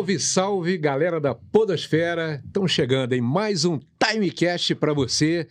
Salve, salve, galera da Podosfera! Estamos chegando em mais um Timecast para você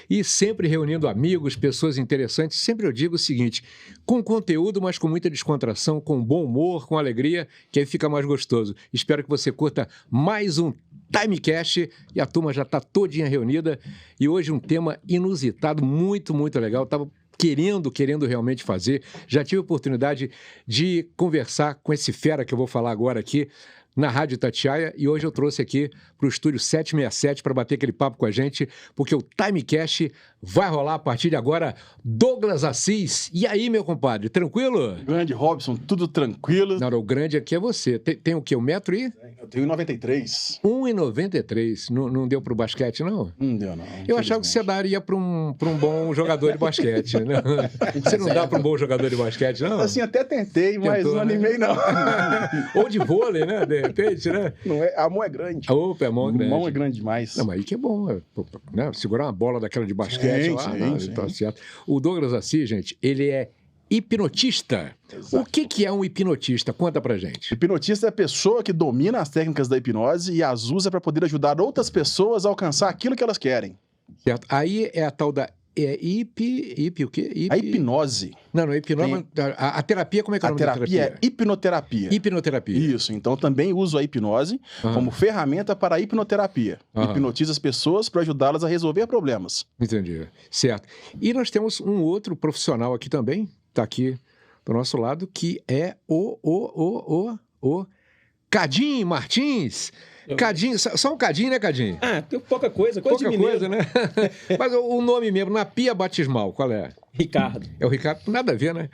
e sempre reunindo amigos, pessoas interessantes. Sempre eu digo o seguinte, com conteúdo, mas com muita descontração, com bom humor, com alegria, que aí fica mais gostoso. Espero que você curta mais um Timecast e a turma já está todinha reunida e hoje um tema inusitado, muito legal. Estava querendo realmente fazer. Já tive a oportunidade de conversar com esse fera que eu vou falar agora aqui na Rádio Itatiaia e hoje eu trouxe aqui para o estúdio 767 para bater aquele papo com a gente, porque o Timecast vai rolar a partir de agora. Douglas Assis. E aí, meu compadre, tranquilo? Grande Robson, tudo tranquilo. Não, o grande aqui é você. Tem o quê? 1 metro e? Eu tenho 1,93. 1,93. Não deu pro basquete, não? Não deu, não. Eu achava que você daria para um bom jogador de basquete, né? Você não dá para um bom jogador de basquete, não? Assim, até tentei, mas não animei, não. Ou de vôlei, né? De repente, né? Não é, a mão é grande. Opa, a mão é grande. A mão é grande demais. Não, mas aí que é bom, né? Segurar uma bola daquela de basquete sim. Tá certo. O Douglas Assis, gente, ele é hipnotista. Exato. O que é um hipnotista? Conta pra gente. Hipnotista é a pessoa que domina as técnicas da hipnose e as usa para poder ajudar outras pessoas a alcançar aquilo que elas querem. Certo. Aí é a tal da o quê? A hipnose. Não é hipnose. A terapia, como é que é o nome da terapia? A terapia é hipnoterapia. Hipnoterapia. Isso, então também uso a hipnose como ferramenta para a hipnoterapia. Hipnotiza as pessoas para ajudá-las a resolver problemas. Entendi, certo. E nós temos um outro profissional aqui também, está aqui do nosso lado, que é o Cadim Martins. Cadinho, só um Cadinho, né, Cadinho? Ah, tem pouca coisa de mineiro. Coisa, né? Mas o nome mesmo, na pia batismal, qual é? Ricardo. É o Ricardo? Nada a ver, né?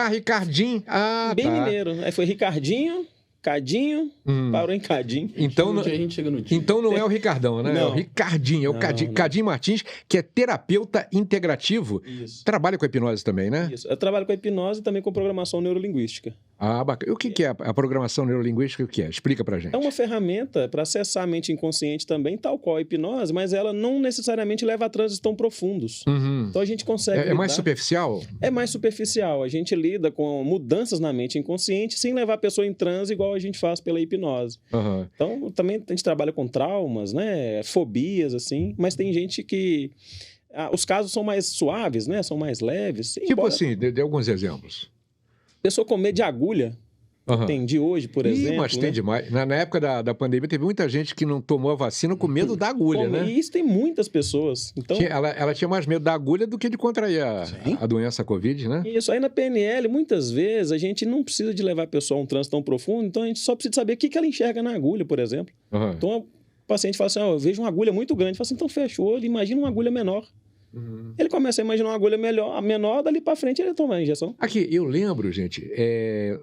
Ricardinho. Ah, bem tá. mineiro. Aí foi Ricardinho, Cadinho, parou em Cadinho. Então, a gente chega no dia. Então não é o Ricardão, né? Não. É o Ricardinho, é o Cadim Martins, que é terapeuta integrativo. Isso. Trabalha com hipnose também, né? Isso. Eu trabalho com a hipnose e também com programação neurolinguística. Ah, bacana. E o que é a programação neurolinguística? O que é? Explica pra gente. É uma ferramenta para acessar a mente inconsciente também, tal qual a hipnose, mas ela não necessariamente leva a transes tão profundos. Então a gente consegue É mais superficial? É mais superficial. A gente lida com mudanças na mente inconsciente sem levar a pessoa em transe igual a gente faz pela hipnose. Então também a gente trabalha com traumas, né? Fobias, assim, mas tem gente que... os casos são mais suaves, né? São mais leves. Tipo assim, dê alguns exemplos. Pessoa com medo de agulha, tem de hoje, por exemplo. Mas tem demais. Na época da pandemia, teve muita gente que não tomou a vacina com medo da agulha, né? E isso tem muitas pessoas. Então, ela tinha mais medo da agulha do que de contrair a doença Covid, né? Isso. Aí na PNL, muitas vezes, a gente não precisa de levar a pessoa a um trânsito tão profundo, então a gente só precisa saber o que ela enxerga na agulha, por exemplo. Então, o paciente fala assim, eu vejo uma agulha muito grande. Fala assim, então fecha o olho, imagina uma agulha menor. Ele começa a imaginar uma agulha menor, dali pra frente ele toma a injeção. Aqui, eu lembro, gente,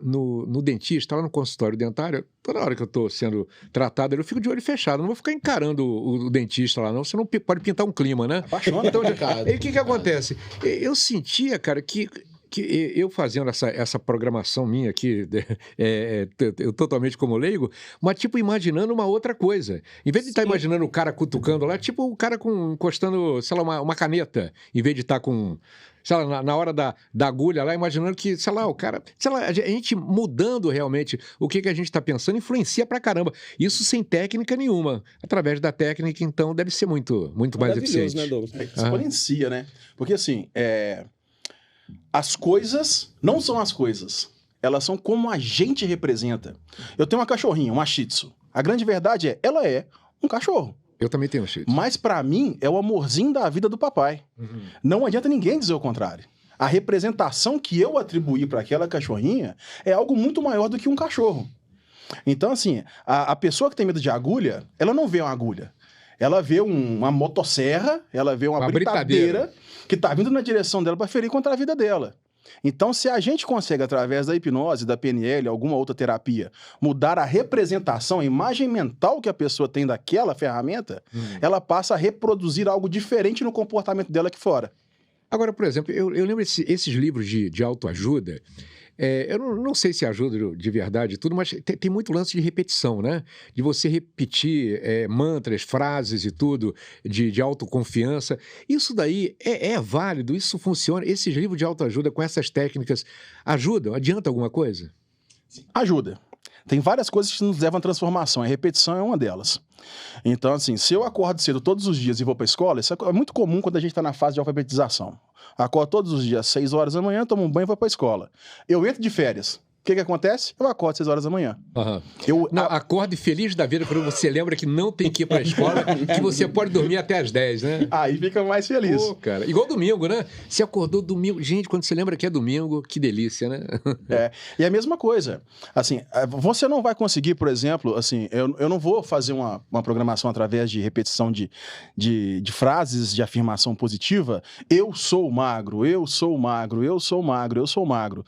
no dentista, lá no consultório dentário, toda hora que eu tô sendo tratado, eu fico de olho fechado, não vou ficar encarando o dentista lá, não, senão pode pintar um clima, né? Apaixona. Então, e o que acontece? Eu sentia, cara, que eu fazendo essa programação minha aqui, eu totalmente como leigo, mas tipo imaginando uma outra coisa. Em vez de estar imaginando o cara cutucando lá, tipo o cara encostando, sei lá, uma caneta, em vez de estar com, sei lá, na hora da agulha lá, imaginando que, sei lá, o cara, sei lá, a gente mudando realmente o que a gente está pensando influencia pra caramba. Isso sem técnica nenhuma. Através da técnica, então, deve ser muito mais eficiente. Né, Douglas? Exponencia, né? Porque assim, as coisas não são as coisas. Elas são como a gente representa. Eu tenho uma cachorrinha, uma Shih Tzu. A grande verdade ela é um cachorro. Eu também tenho um Shih Tzu. Mas pra mim é o amorzinho da vida do papai. Não adianta ninguém dizer o contrário. A representação que eu atribuí para aquela cachorrinha é algo muito maior do que um cachorro. Então assim, a pessoa que tem medo de agulha, ela não vê uma agulha. Ela vê uma motosserra, ela vê uma britadeira que está vindo na direção dela para ferir contra a vida dela. Então, se a gente consegue, através da hipnose, da PNL, alguma outra terapia, mudar a representação, a imagem mental que a pessoa tem daquela ferramenta, ela passa a reproduzir algo diferente no comportamento dela aqui fora. Agora, por exemplo, eu lembro esses livros de autoajuda. Eu não sei se ajuda de verdade e tudo, mas tem muito lance de repetição, né? De você repetir mantras, frases e tudo, de autoconfiança. Isso daí é válido, isso funciona. Esses livros de autoajuda com essas técnicas ajudam? Adianta alguma coisa? Ajuda. Tem várias coisas que nos levam à transformação, a repetição é uma delas. Então, assim, se eu acordo cedo todos os dias e vou para a escola, isso é muito comum quando a gente está na fase de alfabetização. Acordo todos os dias, 6 horas da manhã, tomo um banho e vou para a escola. Eu entro de férias. O que acontece? Eu acordo 6 horas da manhã. Acorde feliz da vida quando você lembra que não tem que ir para a escola, que você pode dormir até às 10, né? Aí fica mais feliz. Pô, cara. Igual domingo, né? Você acordou domingo. Gente, quando você lembra que é domingo, que delícia, né? E a mesma coisa. Assim, você não vai conseguir, por exemplo, assim, eu não vou fazer uma programação através de repetição de frases de afirmação positiva. Eu sou magro, eu sou magro, eu sou magro, eu sou magro.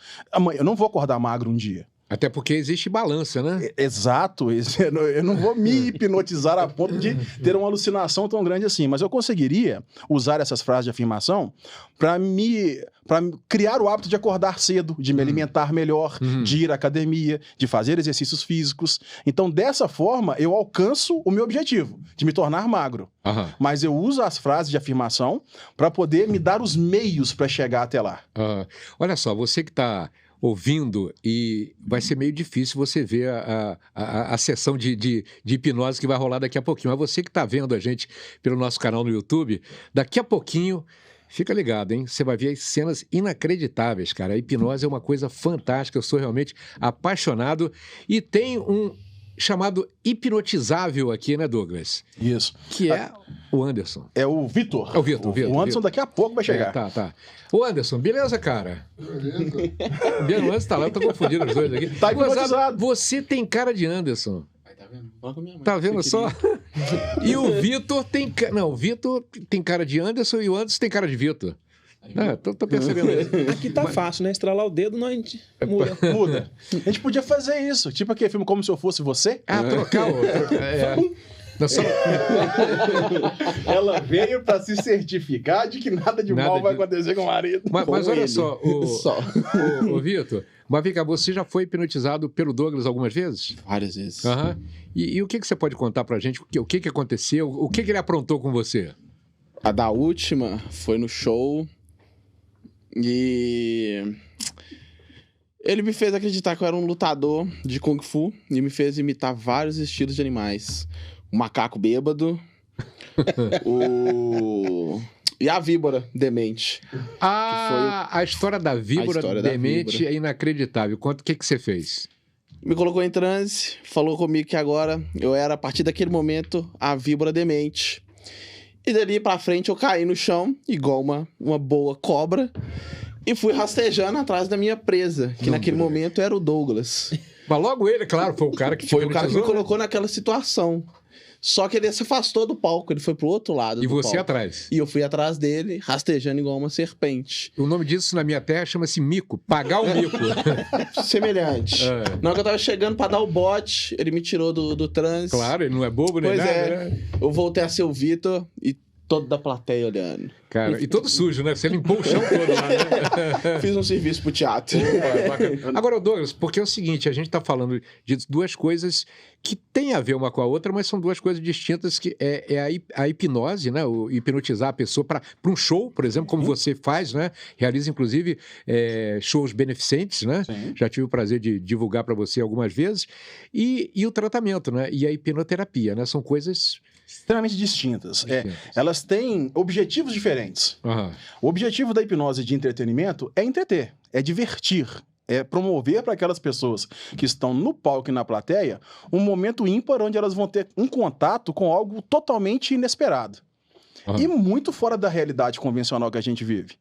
Eu não vou acordar magro um dia. Até porque existe balança, né? Exato. Eu não vou me hipnotizar a ponto de ter uma alucinação tão grande assim, mas eu conseguiria usar essas frases de afirmação para criar o hábito de acordar cedo, de me alimentar melhor, de ir à academia, de fazer exercícios físicos. Então, dessa forma, eu alcanço o meu objetivo, de me tornar magro. Mas eu uso as frases de afirmação para poder me dar os meios para chegar até lá. Olha só, você que está ouvindo, e vai ser meio difícil você ver a sessão de hipnose que vai rolar daqui a pouquinho. Mas você que está vendo a gente pelo nosso canal no YouTube, daqui a pouquinho, fica ligado, hein? Você vai ver as cenas inacreditáveis, cara. A hipnose é uma coisa fantástica, eu sou realmente apaixonado. E tem um chamado hipnotizável aqui, né, Douglas? Isso. Que é o Anderson. É o Vitor. É o Vitor. O Anderson daqui a pouco vai chegar. Tá. Ô, Anderson, beleza, cara? Beleza. O Anderson tá lá, eu tô confundindo os dois aqui. Tá hipnotizado. Você tem cara de Anderson. Tá vendo? Fala com a minha mãe. Tá vendo só? E o Vitor tem... Não, o Vitor tem cara de Anderson e o Anderson tem cara de Vitor. Tô percebendo isso. Aqui tá fácil, né? Estralar o dedo, a gente muda. A gente podia fazer isso. Tipo aquele filme Como Se Eu Fosse Você. Trocar o... Ela veio para se certificar de que nada de mal vai acontecer com o marido. Mas olha só, o Vitor, mas vem cá, você já foi hipnotizado pelo Douglas algumas vezes? Várias vezes. E o que você pode contar pra gente? O que aconteceu? O que ele aprontou com você? A da última foi no show e ele me fez acreditar que eu era um lutador de Kung Fu e me fez imitar vários estilos de animais. O macaco bêbado, e a víbora demente. A história da víbora demente é inacreditável. Conta o que você fez. Me colocou em transe, falou comigo que agora eu era, a partir daquele momento, a víbora demente. E dali pra frente eu caí no chão, igual uma boa cobra, e fui rastejando atrás da minha presa, que naquele momento era o Douglas. Mas logo ele, claro, foi o cara que foi o cara que me colocou naquela situação. Só que ele se afastou do palco, ele foi pro outro lado do palco. E você atrás. E eu fui atrás dele, rastejando igual uma serpente. O nome disso na minha terra chama-se mico, pagar o mico. Semelhante. Na hora que eu tava chegando pra dar o bote, ele me tirou do transe. Claro, ele não é bobo nem nada, né? Eu voltei a ser o Vitor e toda a plateia olhando. Cara, e todo sujo, né? Você limpou o chão todo lá, né? Fiz um serviço pro teatro. Agora, Douglas, porque é o seguinte, a gente tá falando de duas coisas que têm a ver uma com a outra, mas são duas coisas distintas, que é a hipnose, né? O hipnotizar a pessoa para um show, por exemplo, como você faz, né? Realiza, inclusive, shows beneficentes, né? Sim. Já tive o prazer de divulgar para você algumas vezes. E o tratamento, né? E a hipnoterapia, né? São coisas extremamente distintas. Elas têm objetivos diferentes. O objetivo da hipnose de entretenimento é entreter, é divertir, é promover para aquelas pessoas que estão no palco e na plateia um momento ímpar onde elas vão ter um contato com algo totalmente inesperado. E muito fora da realidade convencional que a gente vive.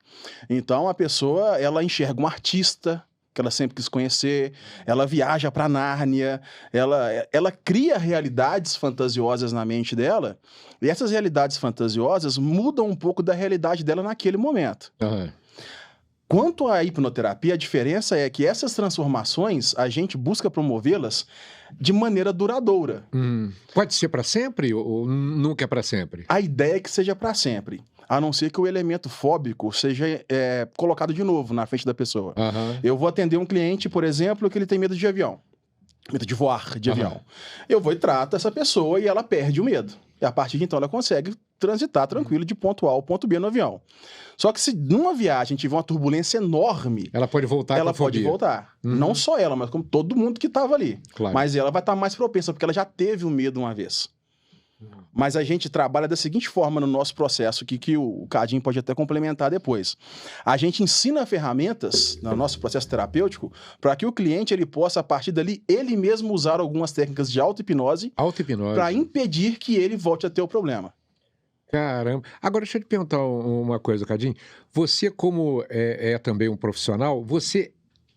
Então a pessoa, ela enxerga um artista que ela sempre quis conhecer, ela viaja para Nárnia, ela cria realidades fantasiosas na mente dela, e essas realidades fantasiosas mudam um pouco da realidade dela naquele momento. Quanto à hipnoterapia, a diferença é que essas transformações, a gente busca promovê-las de maneira duradoura. Pode ser para sempre ou nunca é para sempre? A ideia é que seja para sempre. A não ser que o elemento fóbico seja colocado de novo na frente da pessoa. Eu vou atender um cliente, por exemplo, que ele tem medo de avião. Medo de voar, de avião. Eu vou e trato essa pessoa e ela perde o medo. E a partir de então ela consegue transitar tranquilo de ponto A ao ponto B no avião. Só que se numa viagem tiver uma turbulência enorme... Ela pode voltar Ela pode voltar. Não só ela, mas como todo mundo que estava ali. Claro. Mas ela vai estar mais propensa, porque ela já teve o medo uma vez. Mas a gente trabalha da seguinte forma no nosso processo, que o Cadinho pode até complementar depois. A gente ensina ferramentas no nosso processo terapêutico para que o cliente ele possa, a partir dali, ele mesmo usar algumas técnicas de auto-hipnose para impedir que ele volte a ter o problema. Caramba. Agora, deixa eu te perguntar uma coisa, Cadinho. Você, como é também um profissional, você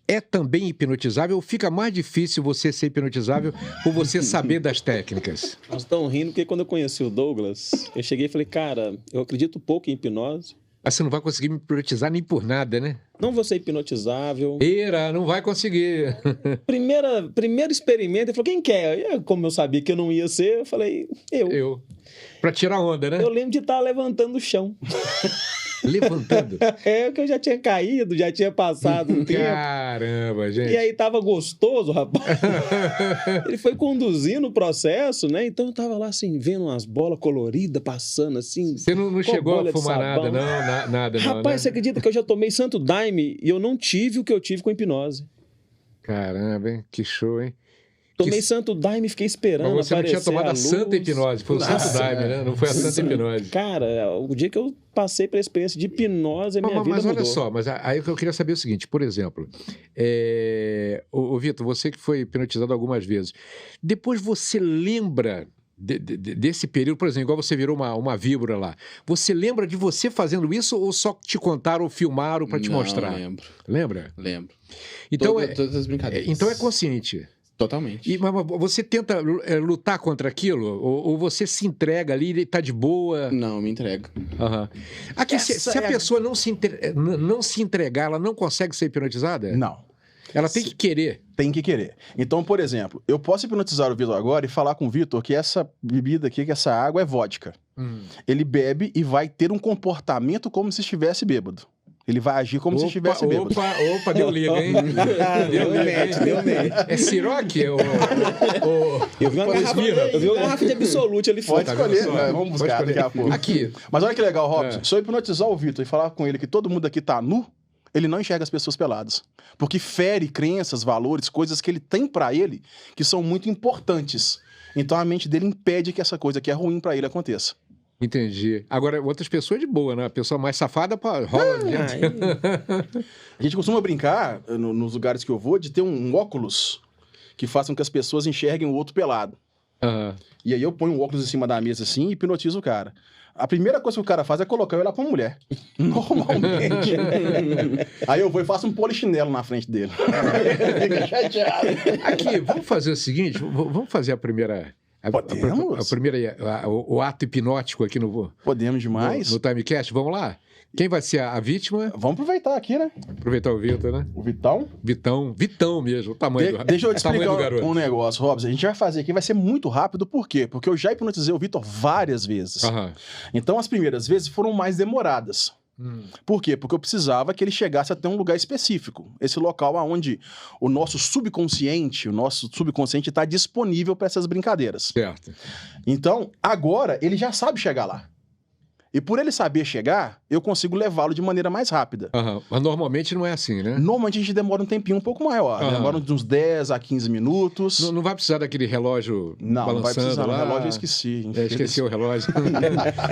é também hipnotizável ou fica mais difícil você ser hipnotizável por você saber das técnicas? Nós estamos rindo porque quando eu conheci o Douglas, eu cheguei e falei, cara, eu acredito pouco em hipnose. Mas você não vai conseguir me hipnotizar nem por nada, né? Não vou ser hipnotizável. Não vai conseguir. Primeiro experimento, ele falou, quem quer? Como eu sabia que eu não ia ser, eu falei, eu. Pra tirar onda, né? Eu lembro de estar levantando o chão. Levantando? Que eu já tinha caído, já tinha passado um tempo. Caramba, gente. E aí tava gostoso, rapaz. Ele foi conduzindo o processo, né? Então eu tava lá assim, vendo umas bolas coloridas passando assim. Você não chegou a fumar nada, não? Nada, não, rapaz, né? Você acredita que eu já tomei Santo Daime e eu não tive o que eu tive com hipnose? Caramba, hein? Que show, hein? Tomei Santo Daime e fiquei esperando. Mas você não tinha tomado a Santa Hipnose, foi o Santo Daime, né? Não foi a Santa Hipnose. Cara, o dia que eu passei pela experiência de hipnose, a minha vida mudou. Mas olha só, aí eu queria saber o seguinte, por exemplo, ô Vitor, você que foi hipnotizado algumas vezes, depois você lembra desse período, por exemplo, igual você virou uma víbora lá, você lembra de você fazendo isso ou só te contaram ou filmaram para te mostrar? Lembro. Lembra? Lembro. Então, todas as brincadeiras. Então é consciente. Totalmente. Mas você tenta lutar contra aquilo? Ou você se entrega ali e tá de boa? Não, me entrega. Aqui, se a pessoa não se entregar, ela não consegue ser hipnotizada? Não. Ela tem que querer. Tem que querer. Então, por exemplo, eu posso hipnotizar o Vitor agora e falar com o Vitor que essa bebida aqui, que essa água é vodka. Ele bebe e vai ter um comportamento como se estivesse bêbado. Ele vai agir como se estivesse bêbado. Opa, deu liga, hein? Deu mente. É Ciroc? Eu vi uma garrafa de Absolute ali fora. Pode escolher, vamos buscar daqui a pouco. Aqui. Mas olha que legal, Robson. Se eu hipnotizar o Vitor e falar com ele que todo mundo aqui tá nu, ele não enxerga as pessoas peladas. Porque fere crenças, valores, coisas que ele tem pra ele que são muito importantes. Então a mente dele impede que essa coisa que é ruim pra ele aconteça. Entendi. Agora, outras pessoas de boa, né? A pessoa mais safada rola. A gente costuma brincar, nos lugares que eu vou, de ter um óculos que façam que as pessoas enxerguem o outro pelado. E aí eu ponho um óculos em cima da mesa assim e hipnotizo o cara. A primeira coisa que o cara faz é colocar eu lá pra uma mulher. Normalmente. Aí eu vou e faço um polichinelo na frente dele. Fica chateado. Aqui, vamos fazer o seguinte, vamos fazer a primeira... Podemos? O ato hipnótico aqui no... Podemos demais. No Timecast, vamos lá? Quem vai ser a vítima? Vamos aproveitar aqui, né? Aproveitar o Vitor, né? O Vitão? Vitão mesmo, o tamanho do Deixa eu te explicar um negócio, Robson. A gente vai fazer aqui, vai ser muito rápido, por quê? Porque eu já hipnotizei o Vitor várias vezes. Então as primeiras vezes foram mais demoradas. Por quê? Porque eu precisava que ele chegasse até um lugar específico. Esse local onde o nosso subconsciente está disponível para essas brincadeiras. Certo. Então, agora, ele já sabe chegar lá. E por ele saber chegar, eu consigo levá-lo de maneira mais rápida. Mas normalmente não é assim, né? Normalmente a gente demora um tempinho um pouco maior. Demora uns 10 a 15 minutos. Não vai precisar daquele relógio balançando não vai precisar. lá. O relógio eu esqueci. Esqueci o relógio.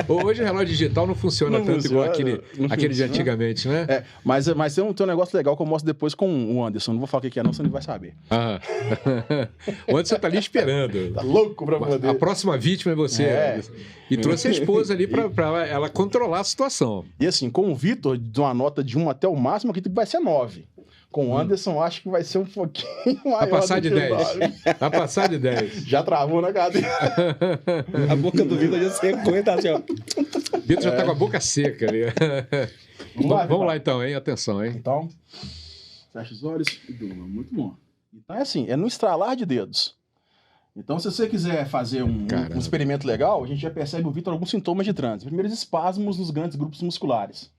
Hoje o relógio digital não funciona tanto igual aquele de antigamente, né? Mas tem um negócio legal que eu mostro depois com o Anderson. Não vou falar o que é não, senão ele vai saber. O Anderson tá ali esperando. Tá louco pra poder. A próxima vítima é você. E trouxe a esposa ali pra ela controlar a situação. E assim, com o Vitor, de uma nota de 1 até o máximo, aqui vai ser 9. Com o Anderson, acho que vai ser um pouquinho maior. Vai passar de 10. Vai passar de 10. Já travou na cadeira. A boca do Vitor já secou e tá assim, ó. Vitor já tá com a boca seca ali. Vamos lá então, hein? Atenção, hein? Então, fecha os olhos e durma. Muito bom. Então é assim, é no estralar de dedos. Então, se você quiser fazer um experimento legal, a gente já percebe o Vitor alguns sintomas de transe. Primeiros espasmos nos grandes grupos musculares.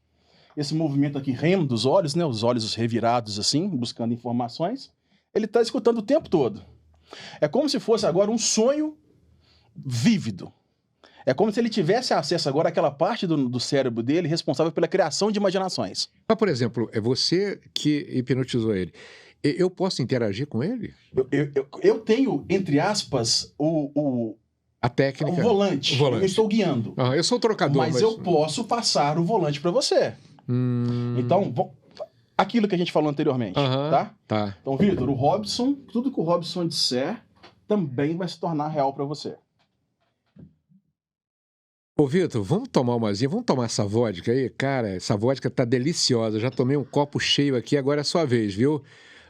Esse movimento aqui, REM dos olhos, né? Os olhos revirados assim, buscando informações. Ele está escutando o tempo todo. É como se fosse agora um sonho vívido. É como se ele tivesse acesso agora àquela parte do cérebro dele responsável pela criação de imaginações. Mas, por exemplo, é você que hipnotizou ele. Eu posso interagir com ele? Eu tenho, entre aspas, a técnica. O volante. Eu estou guiando. Eu sou o trocador. Mas eu posso passar o volante para você. Então, aquilo que a gente falou anteriormente, tá? Então, Vitor, o Robson, tudo que o Robson disser também vai se tornar real para você. Ô, Vitor, vamos tomar umazinha? Vamos tomar essa vodka aí? Cara, essa vodka tá deliciosa. Eu já tomei um copo cheio aqui, agora é a sua vez, viu?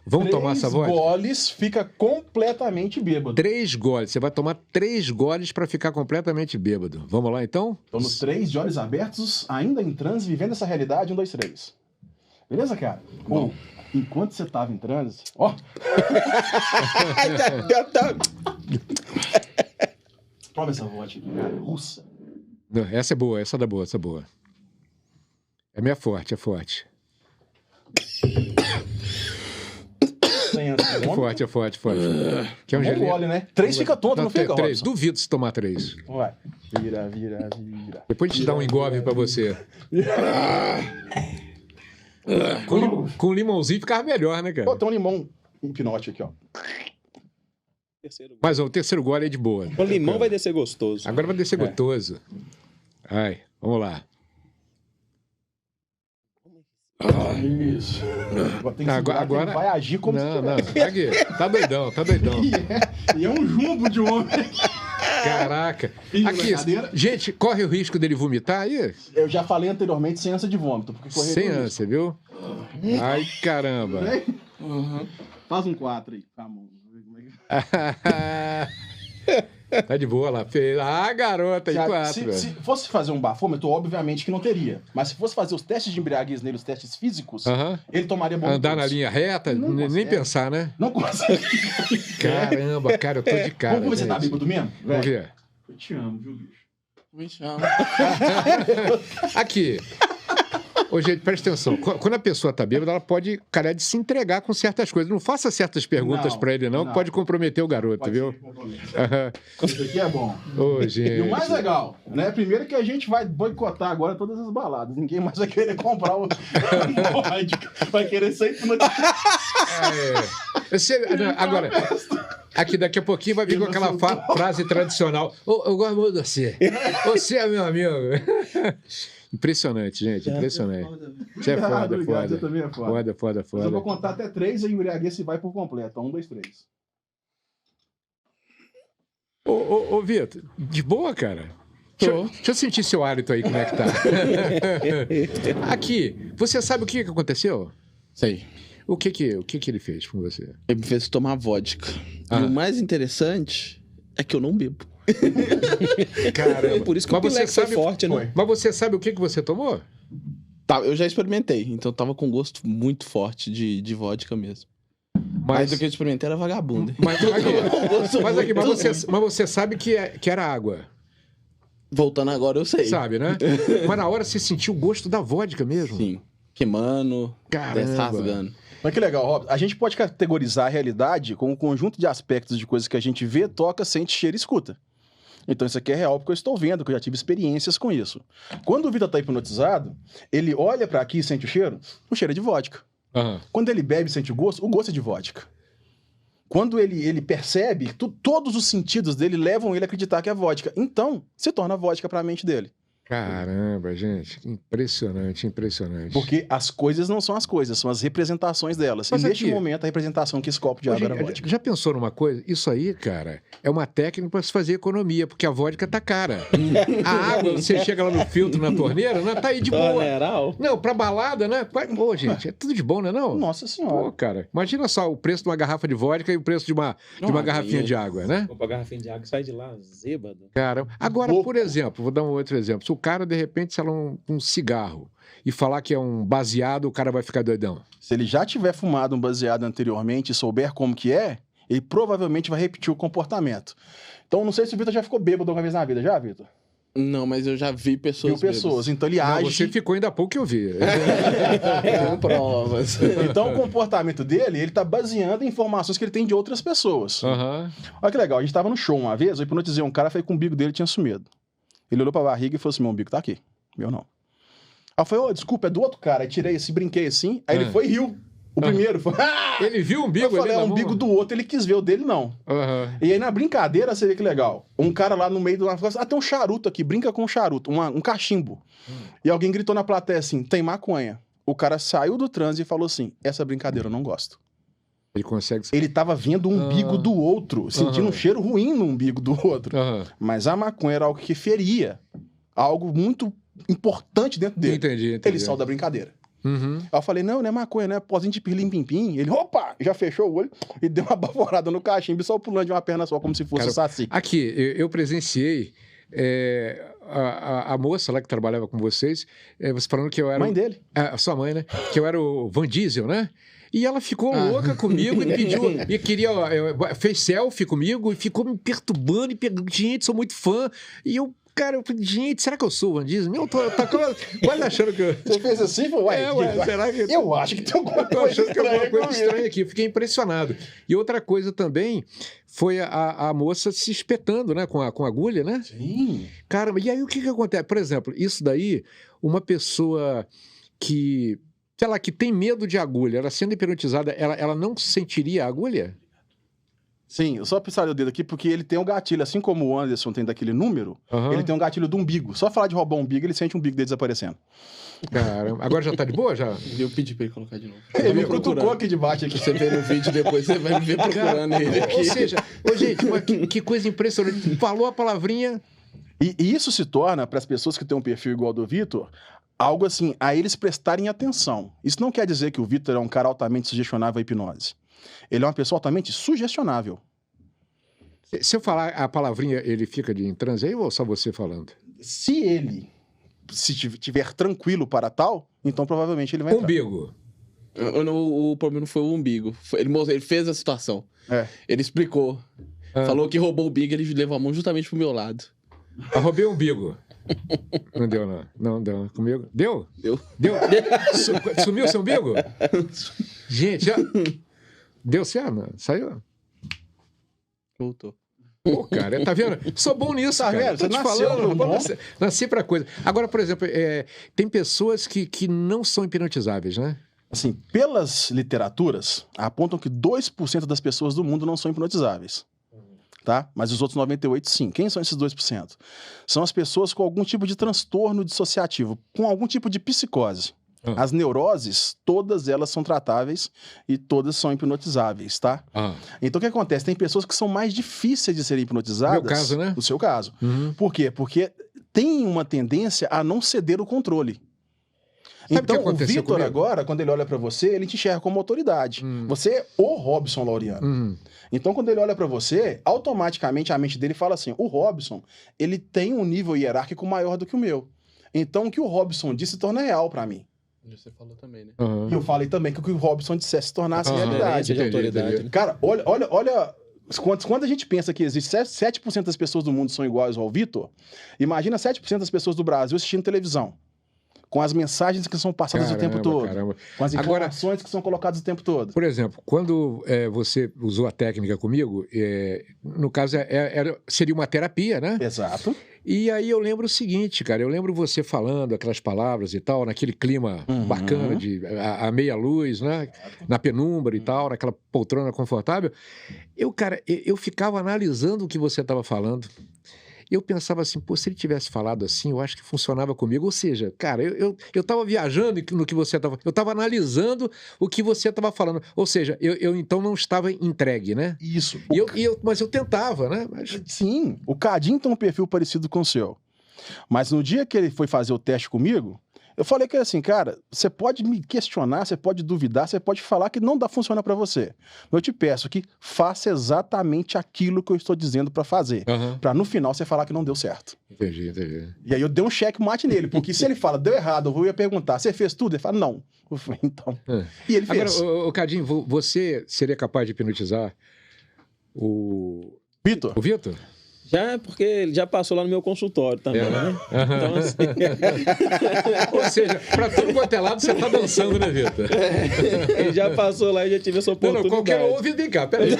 Vamos tomar essa vodka? 3 goles, fica completamente bêbado. 3 goles. Você vai tomar 3 goles para ficar completamente bêbado. Vamos lá, então? Então, nos 3, de olhos abertos, ainda em transe, vivendo essa realidade, 1, 2, 3. Beleza, cara? Bom, enquanto você tava em transe... Ó! Prova essa vodka aqui, cara. Russa. Essa é boa, essa é boa, essa é boa. É minha forte, é forte. É forte. Que é um gelinho. Gole, né? 3 fica tonto, não fica, 3. Duvido se tomar 3. Vai. Vira. Depois a gente dá um engove pra você. Com limãozinho ficava melhor, né, cara? Pô, tem um limão hipnótico aqui, ó. Mas o terceiro gole é de boa. O limão vai descer gostoso. Agora vai descer gostoso. Ai, vamos lá. Isso. Agora vai agir como se tivesse. Não. Aqui, tá doidão. E é um jumbo de homem. Caraca. Aqui, gente, corre o risco dele vomitar aí? Eu já falei anteriormente sem ânsia de vômito. Sem ânsia, viu? Ai, caramba. Faz um 4 aí, tá bom. Tá de boa lá. Garota, de 4. Se fosse fazer um bafômetro, obviamente que não teria. Mas se fosse fazer os testes de embriaguez nele, os testes físicos, ele tomaria bom. Andar na linha reta, nem pensar, né? Não consegue. Caramba, cara, eu tô de cara. Vamos ver se você tá bêbado mesmo? Vamos ver. Eu te amo, viu, bicho? Me chama. Aqui. Ô, gente, presta atenção. Quando a pessoa tá bêbada, ela pode, cara, de se entregar com certas coisas. Não faça certas perguntas pra ele, não, que pode comprometer o garoto, viu? Isso aqui é bom. Ô, gente. E o mais legal, né? Primeiro que a gente vai boicotar agora todas as baladas. Ninguém mais vai querer comprar o vodka. Vai querer ser hipnotizado. Agora, aqui daqui a pouquinho vai vir com aquela frase tradicional. Eu gosto muito de você. Você é meu amigo. Impressionante, gente, impressionante. Você é foda, obrigado, você também é foda. Foda. Eu vou contar até 3 e a embriaguez se vai por completo. 1, 2, 3. Ô, Vitor, de boa, cara? Deixa eu sentir seu hálito aí, como é que tá. Aqui, você sabe o que aconteceu? Sei. O que ele fez com você? Ele me fez tomar vodka. E o mais interessante é que eu não bebo. Caramba. Por isso que o Pilex foi forte, né? Mas você sabe o que você tomou? Tá, eu já experimentei, então tava com gosto muito forte de vodka mesmo. Mas do que eu experimentei era vagabundo. Mas você sabe que era água. Voltando agora, eu sei. Sabe, né? Mas na hora você sentiu o gosto da vodka mesmo? Sim. Queimando, rasgando. Mas que legal, Rob. A gente pode categorizar a realidade como um conjunto de aspectos de coisas que a gente vê, toca, sente, cheira e escuta. Então isso aqui é real porque eu estou vendo, que eu já tive experiências com isso. Quando o Vitor está hipnotizado, ele olha para aqui e sente o cheiro é de vodka. Quando ele bebe e sente o gosto é de vodka. Quando ele percebe, todos os sentidos dele levam ele a acreditar que é vodka. Então, se torna vodka para a mente dele. Caramba, gente, impressionante. Porque as coisas não são as coisas, são as representações delas. Mas e neste momento, a representação que esse copo de água era vodka. Já pensou numa coisa? Isso aí, cara, é uma técnica para se fazer economia, porque a vodka tá cara. A água, você chega lá no filtro, na torneira, né, tá aí de boa. Não, pra balada, né? Pô, gente, é tudo de bom, né, não? Nossa Senhora. Pô, cara, imagina só o preço de uma garrafa de vodka e o preço de uma garrafinha de água, né? Uma garrafinha de água sai de lá, zêbado. Cara, agora, por exemplo, vou dar um outro exemplo. Se o cara, de repente, sei lá, um cigarro e falar que é um baseado, o cara vai ficar doidão. Se ele já tiver fumado um baseado anteriormente e souber como que é, ele provavelmente vai repetir o comportamento. Então, não sei se o Vitor já ficou bêbado alguma vez na vida. Já, Vitor? Não, mas eu já vi pessoas. Viu pessoas. Então ele Não, age. você ficou ainda há pouco que eu vi. Tenho provas. Então o comportamento dele, ele tá baseando em informações que ele tem de outras pessoas. Aham. Olha que legal, a gente tava no show uma vez, eu hipnotizei um cara, falei que o umbigo dele tinha sumido. Ele olhou pra barriga e falou assim: meu umbigo tá aqui. Meu não. Aí eu falei: desculpa, é do outro cara. Aí tirei assim, brinquei assim. Aí ele foi e riu. O primeiro foi. Ele viu o umbigo Eu falei: ali é o na umbigo mão? do outro, ele quis ver o dele, não. Aham. E aí na brincadeira, você vê que legal. Um cara lá no meio do. Tem um charuto aqui, brinca com um charuto, um cachimbo. E alguém gritou na plateia assim: tem maconha. O cara saiu do transe e falou assim: essa brincadeira eu não gosto. Ele consegue... Ele tava vendo o umbigo do outro, sentindo um cheiro ruim no umbigo do outro. Aham. Mas a maconha era algo que feria. Algo muito importante dentro dele. Entendi. Ele saiu da brincadeira. Uhum. Aí eu falei: não é maconha, não é pozinho de pirlim-pim-pim. Ele, opa, já fechou o olho e deu uma baforada no cachimbo e só pulando de uma perna só, como se fosse Cara, saci. Aqui, eu presenciei a moça lá que trabalhava com vocês, você falando que eu era... Mãe dele. A sua mãe, né? Que eu era o Van Diesel, né? E ela ficou louca comigo e pediu, e queria, fez selfie comigo e ficou me perturbando e perguntando: gente, sou muito fã. E eu, cara, eu falei: gente, será que eu sou o Van Diesel? Eu tô quase achando que eu... Você fez assim, foi, ué, será que... eu acho que tem alguma Tô coisa achando que é alguma coisa comigo. estranha aqui. Fiquei impressionado. E outra coisa também foi a moça se espetando, né? Com a agulha, né? Sim. Caramba, e aí o que acontece? Por exemplo, isso daí, uma pessoa que, sei lá, que tem medo de agulha, ela sendo hipnotizada, ela não sentiria a agulha? Sim, eu só pissaria o dedo aqui porque ele tem um gatilho, assim como o Anderson tem daquele número, Aham. ele tem um gatilho do umbigo. Só falar de roubar um umbigo, ele sente o umbigo dele desaparecendo. Caramba, agora já tá de boa, já? Eu pedi pra ele colocar de novo. Ele me procurando. cutucou aqui debaixo. Aqui. Você vê no vídeo depois, você vai me ver procurando ele aqui. Ou seja, gente, mas que coisa impressionante. Falou a palavrinha... E isso se torna, para as pessoas que têm um perfil igual ao do Vitor, algo assim, a eles prestarem atenção. Isso não quer dizer que o Vitor é um cara altamente sugestionável à hipnose. Ele é uma pessoa altamente sugestionável. Se eu falar a palavrinha, ele fica em transe aí ou só você falando? Se ele tiver tranquilo para tal, então provavelmente ele vai entrar. Umbigo. O problema não foi o umbigo. Ele fez a situação. É. Ele explicou. Falou que roubou o umbigo, ele levou a mão justamente pro meu lado. Roubei o umbigo. Não deu, não. Não deu. Comigo? Deu? Deu. Deu? Sumiu seu umbigo? Gente, já... Deu certo? Saiu? Voltou. Pô, cara, tá vendo? Sou bom nisso, Tá cara. vendo? Tô Você te nasceu, falando. meu irmão. Nasci pra coisa. Agora, por exemplo, tem pessoas que não são hipnotizáveis, né? Assim, pelas literaturas, apontam que 2% das pessoas do mundo não são hipnotizáveis. Tá? Mas os outros 98% sim. Quem são esses 2%? São as pessoas com algum tipo de transtorno dissociativo, com algum tipo de psicose. As neuroses, todas elas são tratáveis e todas são hipnotizáveis, tá? Então o que acontece? Tem pessoas que são mais difíceis de serem hipnotizadas. No meu caso, né? No seu caso. Uhum. Por quê? Porque tem uma tendência a não ceder o controle. Sabe o que Então, o aconteceu Vitor comigo? agora, quando ele olha pra você, ele te enxerga como autoridade. Você é o Robson Laureano. Uhum. Então, quando ele olha pra você, automaticamente a mente dele fala assim: o Robson, ele tem um nível hierárquico maior do que o meu. Então, o que o Robson disse se torna real pra mim. Você falou também, né? Uhum. E eu falei também que o que o Robson dissesse se tornasse Aham. realidade. De autoridade. Entendi. Cara, olha. Quando a gente pensa que existe 7% das pessoas do mundo são iguais ao Vitor, imagina 7% das pessoas do Brasil assistindo televisão. Com as mensagens que são passadas o tempo todo. Caramba. Com as Agora- informações que são colocadas o tempo todo. Por exemplo, quando você usou a técnica comigo, no caso seria uma terapia, né? Exato. E aí eu lembro o seguinte, cara, eu lembro você falando aquelas palavras e tal, naquele clima bacana de a meia luz, né? Na penumbra e tal, naquela poltrona confortável. Eu ficava analisando o que você estava falando. Eu pensava assim, pô, se ele tivesse falado assim, eu acho que funcionava comigo. Ou seja, cara, eu estava viajando no que você estava... Eu estava analisando o que você estava falando. Ou seja, eu então não estava entregue, né? Isso. Mas eu tentava, né? Mas... Sim, o Cadinho tem um perfil parecido com o seu. Mas no dia que ele foi fazer o teste comigo, eu falei que assim, cara, você pode me questionar, você pode duvidar, você pode falar que não funciona pra você. Mas eu te peço que faça exatamente aquilo que eu estou dizendo pra fazer. Pra no final você falar que não deu certo. Entendi. E aí eu dei um checkmate nele, porque se ele fala, deu errado, eu ia perguntar, você fez tudo? Ele fala, não. Eu falei, então. E ele fez. Agora, Cadinho, você seria capaz de hipnotizar o Vitor, Vitor? Já, porque ele já passou lá no meu consultório também, né? Então, assim... Ou seja, para tudo quanto é lado, você tá dançando, né, Vitor? Ele já passou lá e já tive essa oportunidade. Não, qualquer ouve, vem cá, peraí.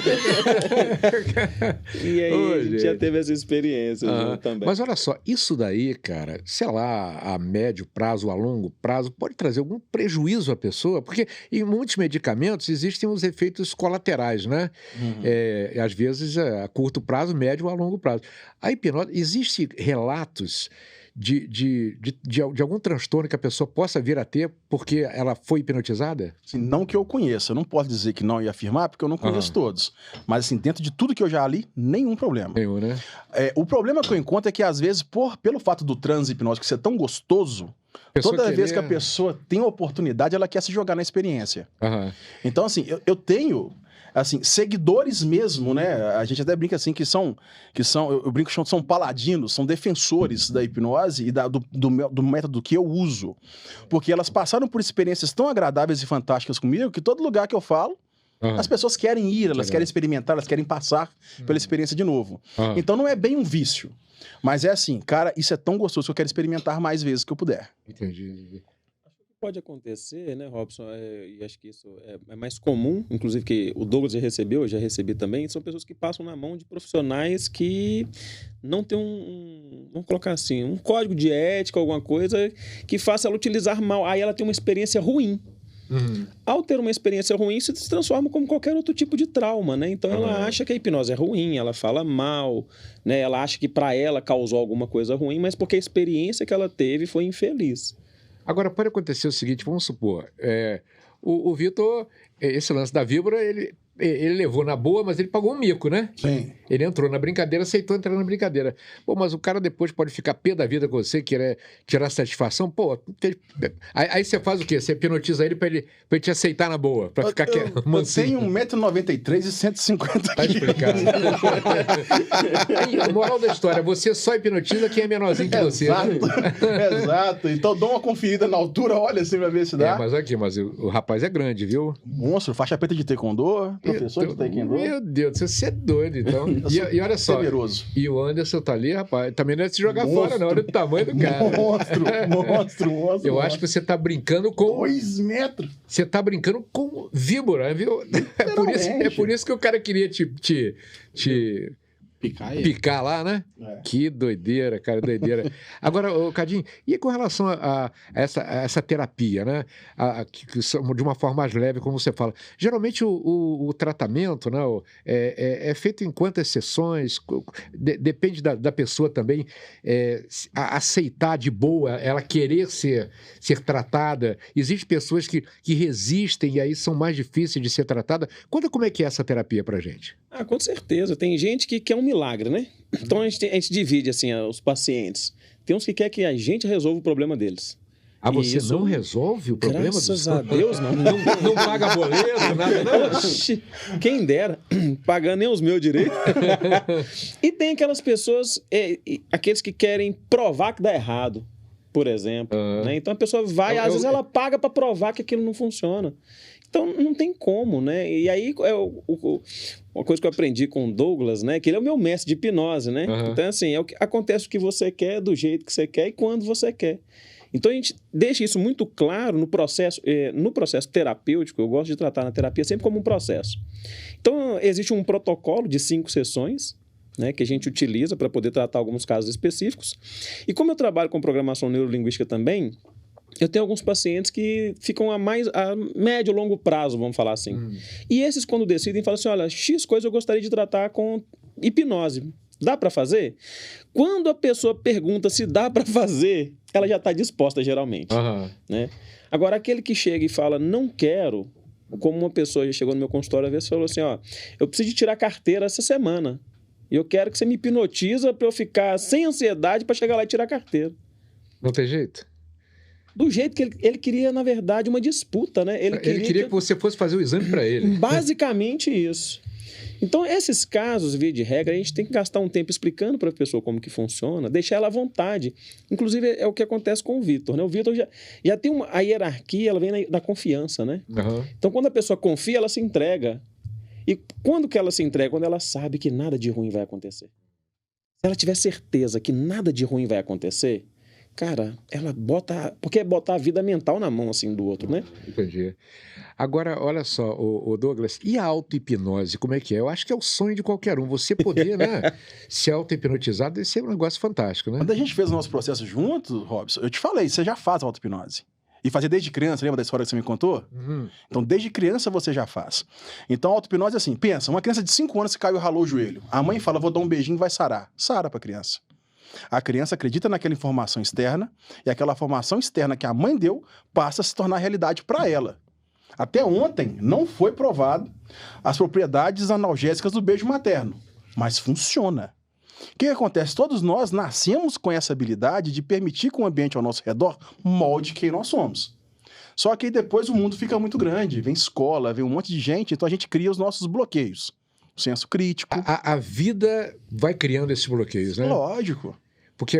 E aí, a gente já teve essa experiência também. Mas olha só, isso daí, cara, sei lá, a médio prazo, a longo prazo, pode trazer algum prejuízo à pessoa, porque em muitos medicamentos existem os efeitos colaterais, né? Às vezes a curto prazo, médio ou a longo prazo. A hipnose, existem relatos de algum transtorno que a pessoa possa vir a ter porque ela foi hipnotizada? Assim, não que eu conheça, eu não posso dizer que não e afirmar, porque eu não conheço todos. Mas, assim, dentro de tudo que eu já li, nenhum problema. Nenhum, né? O problema que eu encontro é que, às vezes, pelo fato do transe hipnótico ser tão gostoso, toda vez que a pessoa tem a oportunidade, ela quer se jogar na experiência. Então, assim, eu tenho... assim, seguidores mesmo, né? A gente até brinca assim que são eu brinco que são paladinos, são defensores da hipnose e do método que eu uso. Porque elas passaram por experiências tão agradáveis e fantásticas comigo que todo lugar que eu falo, as pessoas querem ir, elas querem experimentar, elas querem passar pela experiência de novo. Então não é bem um vício, mas é assim, cara, isso é tão gostoso que eu quero experimentar mais vezes que eu puder. Entendi. Pode acontecer, né, Robson? E acho que isso é mais comum, inclusive que o Douglas já recebeu, eu já recebi também, são pessoas que passam na mão de profissionais que não tem vamos colocar assim, um código de ética, alguma coisa que faça ela utilizar mal. Aí ela tem uma experiência ruim. Ao ter uma experiência ruim, isso se transforma como qualquer outro tipo de trauma, né? Então ela acha que a hipnose é ruim, ela fala mal, né? Ela acha que para ela causou alguma coisa ruim, mas porque a experiência que ela teve foi infeliz. Agora, pode acontecer o seguinte, vamos supor, o Vitor, esse lance da víbora, ele levou na boa, mas ele pagou um mico, né? Sim. Ele entrou na brincadeira, aceitou entrar na brincadeira. Pô, mas o cara depois pode ficar pé da vida com você, querer tirar satisfação. Pô, aí você faz o quê? Você hipnotiza ele pra ele te aceitar na boa, pra ficar mansinho. Eu tenho 1,93m e 150 Tá explicado. Aí, moral da história, você só hipnotiza quem é menorzinho que você. Exato. Então dá uma conferida na altura, olha assim pra ver se dá. Mas o rapaz é grande, viu? Monstro, faixa preta de taekwondo, professor de taekwondo. Meu Deus, você é doido, então. E olha só, temeroso. E o Anderson tá ali, rapaz, também não é de se jogar fora, não, olha o tamanho do cara. Monstro. Eu acho que você tá brincando com... 2 metros. Você tá brincando com víbora, viu? É por isso que o cara queria te picar lá, né? Que doideira, cara, doideira. Agora, Cadinho, e com relação a essa terapia, né? De uma forma mais leve, como você fala. Geralmente o tratamento, né, é feito em quantas sessões? Depende da pessoa também aceitar de boa, ela querer ser tratada. Existem pessoas que resistem e aí são mais difíceis de ser tratadas. Conta como é que é essa terapia pra gente. Com certeza. Tem gente que quer um milagre, né? Então a gente divide assim os pacientes. Tem uns que quer que a gente resolva o problema deles. Você não resolve o problema dos... Graças a Deus, não. Não paga boleto, nada, não? Oxi, quem dera, pagando nem os meus direitos. E tem aquelas pessoas, aqueles que querem provar que dá errado, por exemplo. Né? Então a pessoa vai, às vezes ela paga para provar que aquilo não funciona. Então, não tem como, né? E aí, uma coisa que eu aprendi com o Douglas, né? Que ele é o meu mestre de hipnose, né? Então, assim, acontece o que você quer, do jeito que você quer e quando você quer. Então, a gente deixa isso muito claro no processo terapêutico. Eu gosto de tratar na terapia sempre como um processo. Então, existe um protocolo de 5 sessões, né, que a gente utiliza para poder tratar alguns casos específicos. E como eu trabalho com programação neurolinguística também... Eu tenho alguns pacientes que ficam a médio e longo prazo, vamos falar assim. E esses, quando decidem, falam assim, olha, X coisa eu gostaria de tratar com hipnose. Dá para fazer? Quando a pessoa pergunta se dá para fazer, ela já está disposta, geralmente. Né? Agora, aquele que chega e fala, não quero, como uma pessoa já chegou no meu consultório, às vezes falou assim, eu preciso de tirar carteira essa semana. E eu quero que você me hipnotiza para eu ficar sem ansiedade para chegar lá e tirar a carteira. Não tem jeito? Do jeito que ele queria, na verdade, uma disputa, né? Ele queria que você fosse fazer o exame para ele. Basicamente isso. Então, esses casos, via de regra, a gente tem que gastar um tempo explicando para a pessoa como que funciona, deixar ela à vontade. Inclusive, é o que acontece com o Vitor, né? O Vitor já tem a hierarquia, ela vem da confiança, né? Então, quando a pessoa confia, ela se entrega. E quando que ela se entrega? Quando ela sabe que nada de ruim vai acontecer. Se ela tiver certeza que nada de ruim vai acontecer, cara, ela bota... Porque é botar a vida mental na mão, assim, do outro, né? Entendi. Agora, olha só, o Douglas, e a auto-hipnose, como é que é? Eu acho que é o sonho de qualquer um. Você poder, né, se auto-hipnotizar, deve ser um negócio fantástico, né? Quando a gente fez o nosso processo junto, Robson, eu te falei, você já faz auto-hipnose. E fazia desde criança, lembra da história que você me contou? Uhum. Então, desde criança você já faz. Então, a auto-hipnose é assim, pensa, uma criança de 5 anos que caiu e ralou o joelho. A mãe fala, vou dar um beijinho e vai sarar. Sara pra criança. A criança acredita naquela informação externa e aquela informação externa que a mãe deu passa a se tornar realidade para ela. Até ontem não foi provado as propriedades analgésicas do beijo materno, mas funciona. O que acontece? Todos nós nascemos com essa habilidade de permitir que o ambiente ao nosso redor molde quem nós somos. Só que aí depois o mundo fica muito grande, vem escola, vem um monte de gente, então a gente cria os nossos bloqueios. O senso crítico. A vida vai criando esses bloqueios, né? Lógico. Porque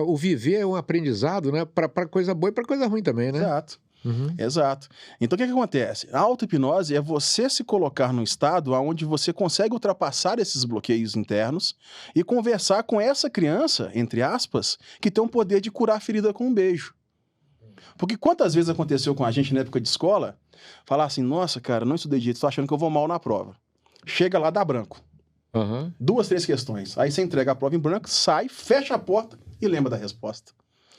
o viver é um aprendizado, né? Para coisa boa e para coisa ruim também, né? Exato. Uhum. Exato. Então, o que acontece? A auto-hipnose é você se colocar num estado onde você consegue ultrapassar esses bloqueios internos e conversar com essa criança, entre aspas, que tem o poder de curar a ferida com um beijo. Porque quantas vezes aconteceu com a gente na época de escola, falar assim, nossa, cara, não estudei direito, tô achando que eu vou mal na prova. Chega lá, dá branco. Uhum. 2, 3 questões. Aí você entrega a prova em branco, sai, fecha a porta e lembra da resposta.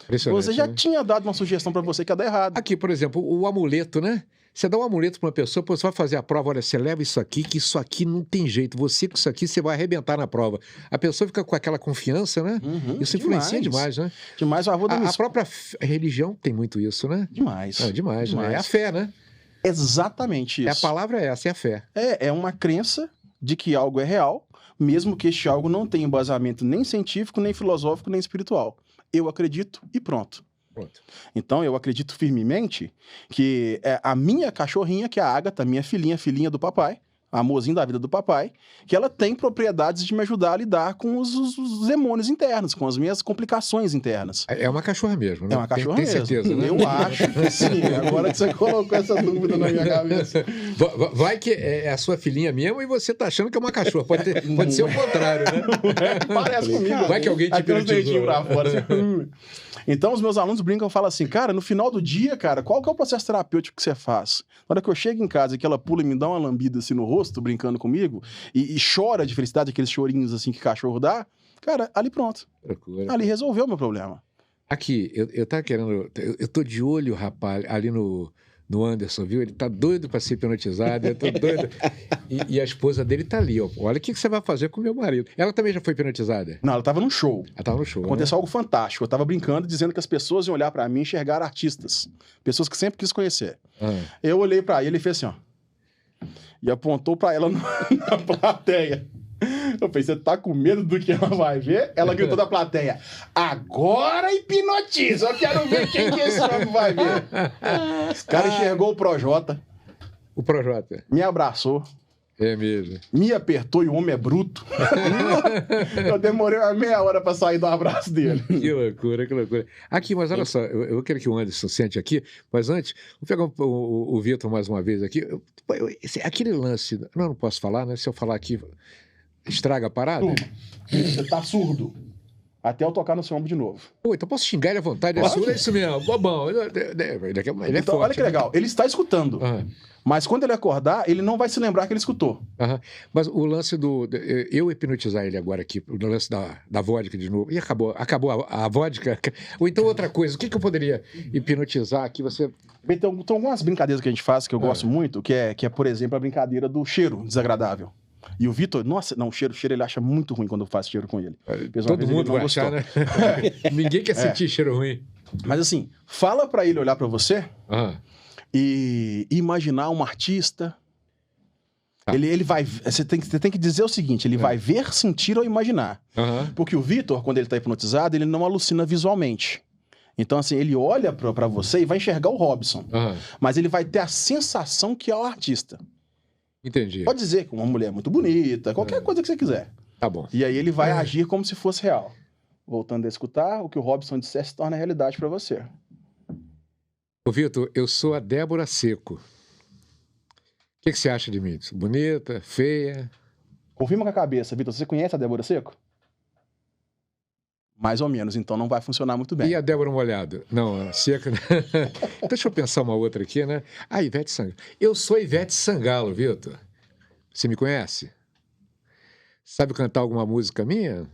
Você já tinha dado uma sugestão para você que ia dar errado. Aqui, por exemplo, o amuleto, né? Você dá um amuleto para uma pessoa, você vai fazer a prova, olha, você leva isso aqui, que isso aqui não tem jeito. Você com isso aqui, você vai arrebentar na prova. A pessoa fica com aquela confiança, né? Isso influencia demais, né? Demais. A própria religião tem muito isso, né? Demais. Demais. Né? É a fé, né? Exatamente isso. A palavra é essa, é a fé. É uma crença de que algo é real, mesmo que este algo não tenha embasamento nem científico, nem filosófico, nem espiritual. Eu acredito e pronto. Então, eu acredito firmemente que a minha cachorrinha, que é a Ágata, minha filhinha do papai, a amorzinho da vida do papai, que ela tem propriedades de me ajudar a lidar com os demônios internos, com as minhas complicações internas. É uma cachorra mesmo, né? É uma cachorra tem mesmo. Certeza, né? Eu acho que sim. Agora que você colocou essa dúvida na minha cabeça. Vai que é a sua filhinha mesmo e você tá achando que é uma cachorra. Pode ser o contrário, né? Parece comigo. Vai que alguém te hipnotizou. Pra fora, assim. Então, os meus alunos brincam e falam assim, cara, no final do dia, cara, qual que é o processo terapêutico que você faz? Na hora que eu chego em casa e que ela pula e me dá uma lambida assim no rosto, brincando comigo, e chora de felicidade, aqueles chorinhos assim que cachorro dá, cara, ali pronto. Procura. Ali resolveu o meu problema. Aqui, eu tava querendo... Eu tô de olho, rapaz, ali no Anderson, viu? Ele tá doido para ser hipnotizado, eu tô doido. E a esposa dele tá ali, ó. Olha o que você vai fazer com o meu marido. Ela também já foi hipnotizada? Não, ela tava num show. Ela tava no show, Aconteceu algo fantástico. Eu tava brincando, dizendo que as pessoas iam olhar pra mim e enxergar artistas. Pessoas que sempre quis conhecer. Eu olhei pra ele e fez assim, ó. E apontou pra ela na plateia. Eu pensei, você tá com medo do que ela vai ver? Ela gritou da plateia, agora hipnotiza, eu quero ver quem que esse homem vai ver. O cara enxergou o Projota. O Projota. Me abraçou. É mesmo. Me apertou e o homem é bruto. Eu demorei uma meia hora pra sair do abraço dele. Que loucura, que loucura. Aqui, mas olha só, eu quero que o Anderson sente aqui, mas antes, vou pegar o Vitor mais uma vez aqui. Aquele lance, não posso falar, né? Se eu falar aqui... Estraga a parada? Você tá surdo. Até eu tocar no seu ombro de novo. Pô, então posso xingar ele à vontade? É surdo, é isso mesmo, bobão. Ele é então, forte. Olha que legal. Ele está escutando. Mas quando ele acordar, ele não vai se lembrar que ele escutou. Mas o lance eu hipnotizar ele agora aqui, o lance da vodka de novo. E acabou a vodka. Ou então outra coisa, o que eu poderia hipnotizar aqui? Você... Então, algumas brincadeiras que a gente faz que eu gosto muito, que é, por exemplo, a brincadeira do cheiro desagradável. E o Vitor, nossa, não, o cheiro ele acha muito ruim quando eu faço cheiro com ele. Todo mundo vai achar, né? Ninguém quer sentir cheiro ruim. Mas assim, fala pra ele olhar pra você e imaginar um artista. Ele vai... Você tem que dizer o seguinte, ele vai ver, sentir ou imaginar. Porque o Vitor, quando ele tá hipnotizado, ele não alucina visualmente. Então, assim, ele olha pra você e vai enxergar o Robson. Mas ele vai ter a sensação que é o artista. Entendi. Pode dizer que uma mulher muito bonita, qualquer coisa que você quiser. Tá bom. E aí ele vai agir como se fosse real. Voltando a escutar, o que o Robson disser se torna realidade pra você. Ô, Vitor, eu sou a Débora Seco. O que você acha de mim? Bonita, feia? Confirma com a cabeça, Vitor. Você conhece a Débora Seco? Mais ou menos, então não vai funcionar muito bem. E a Débora Molhado? Não, a Seca... Deixa eu pensar uma outra aqui, né? Ah, Ivete Sangalo. Eu sou Ivete Sangalo, Vitor. Você me conhece? Sabe cantar alguma música minha?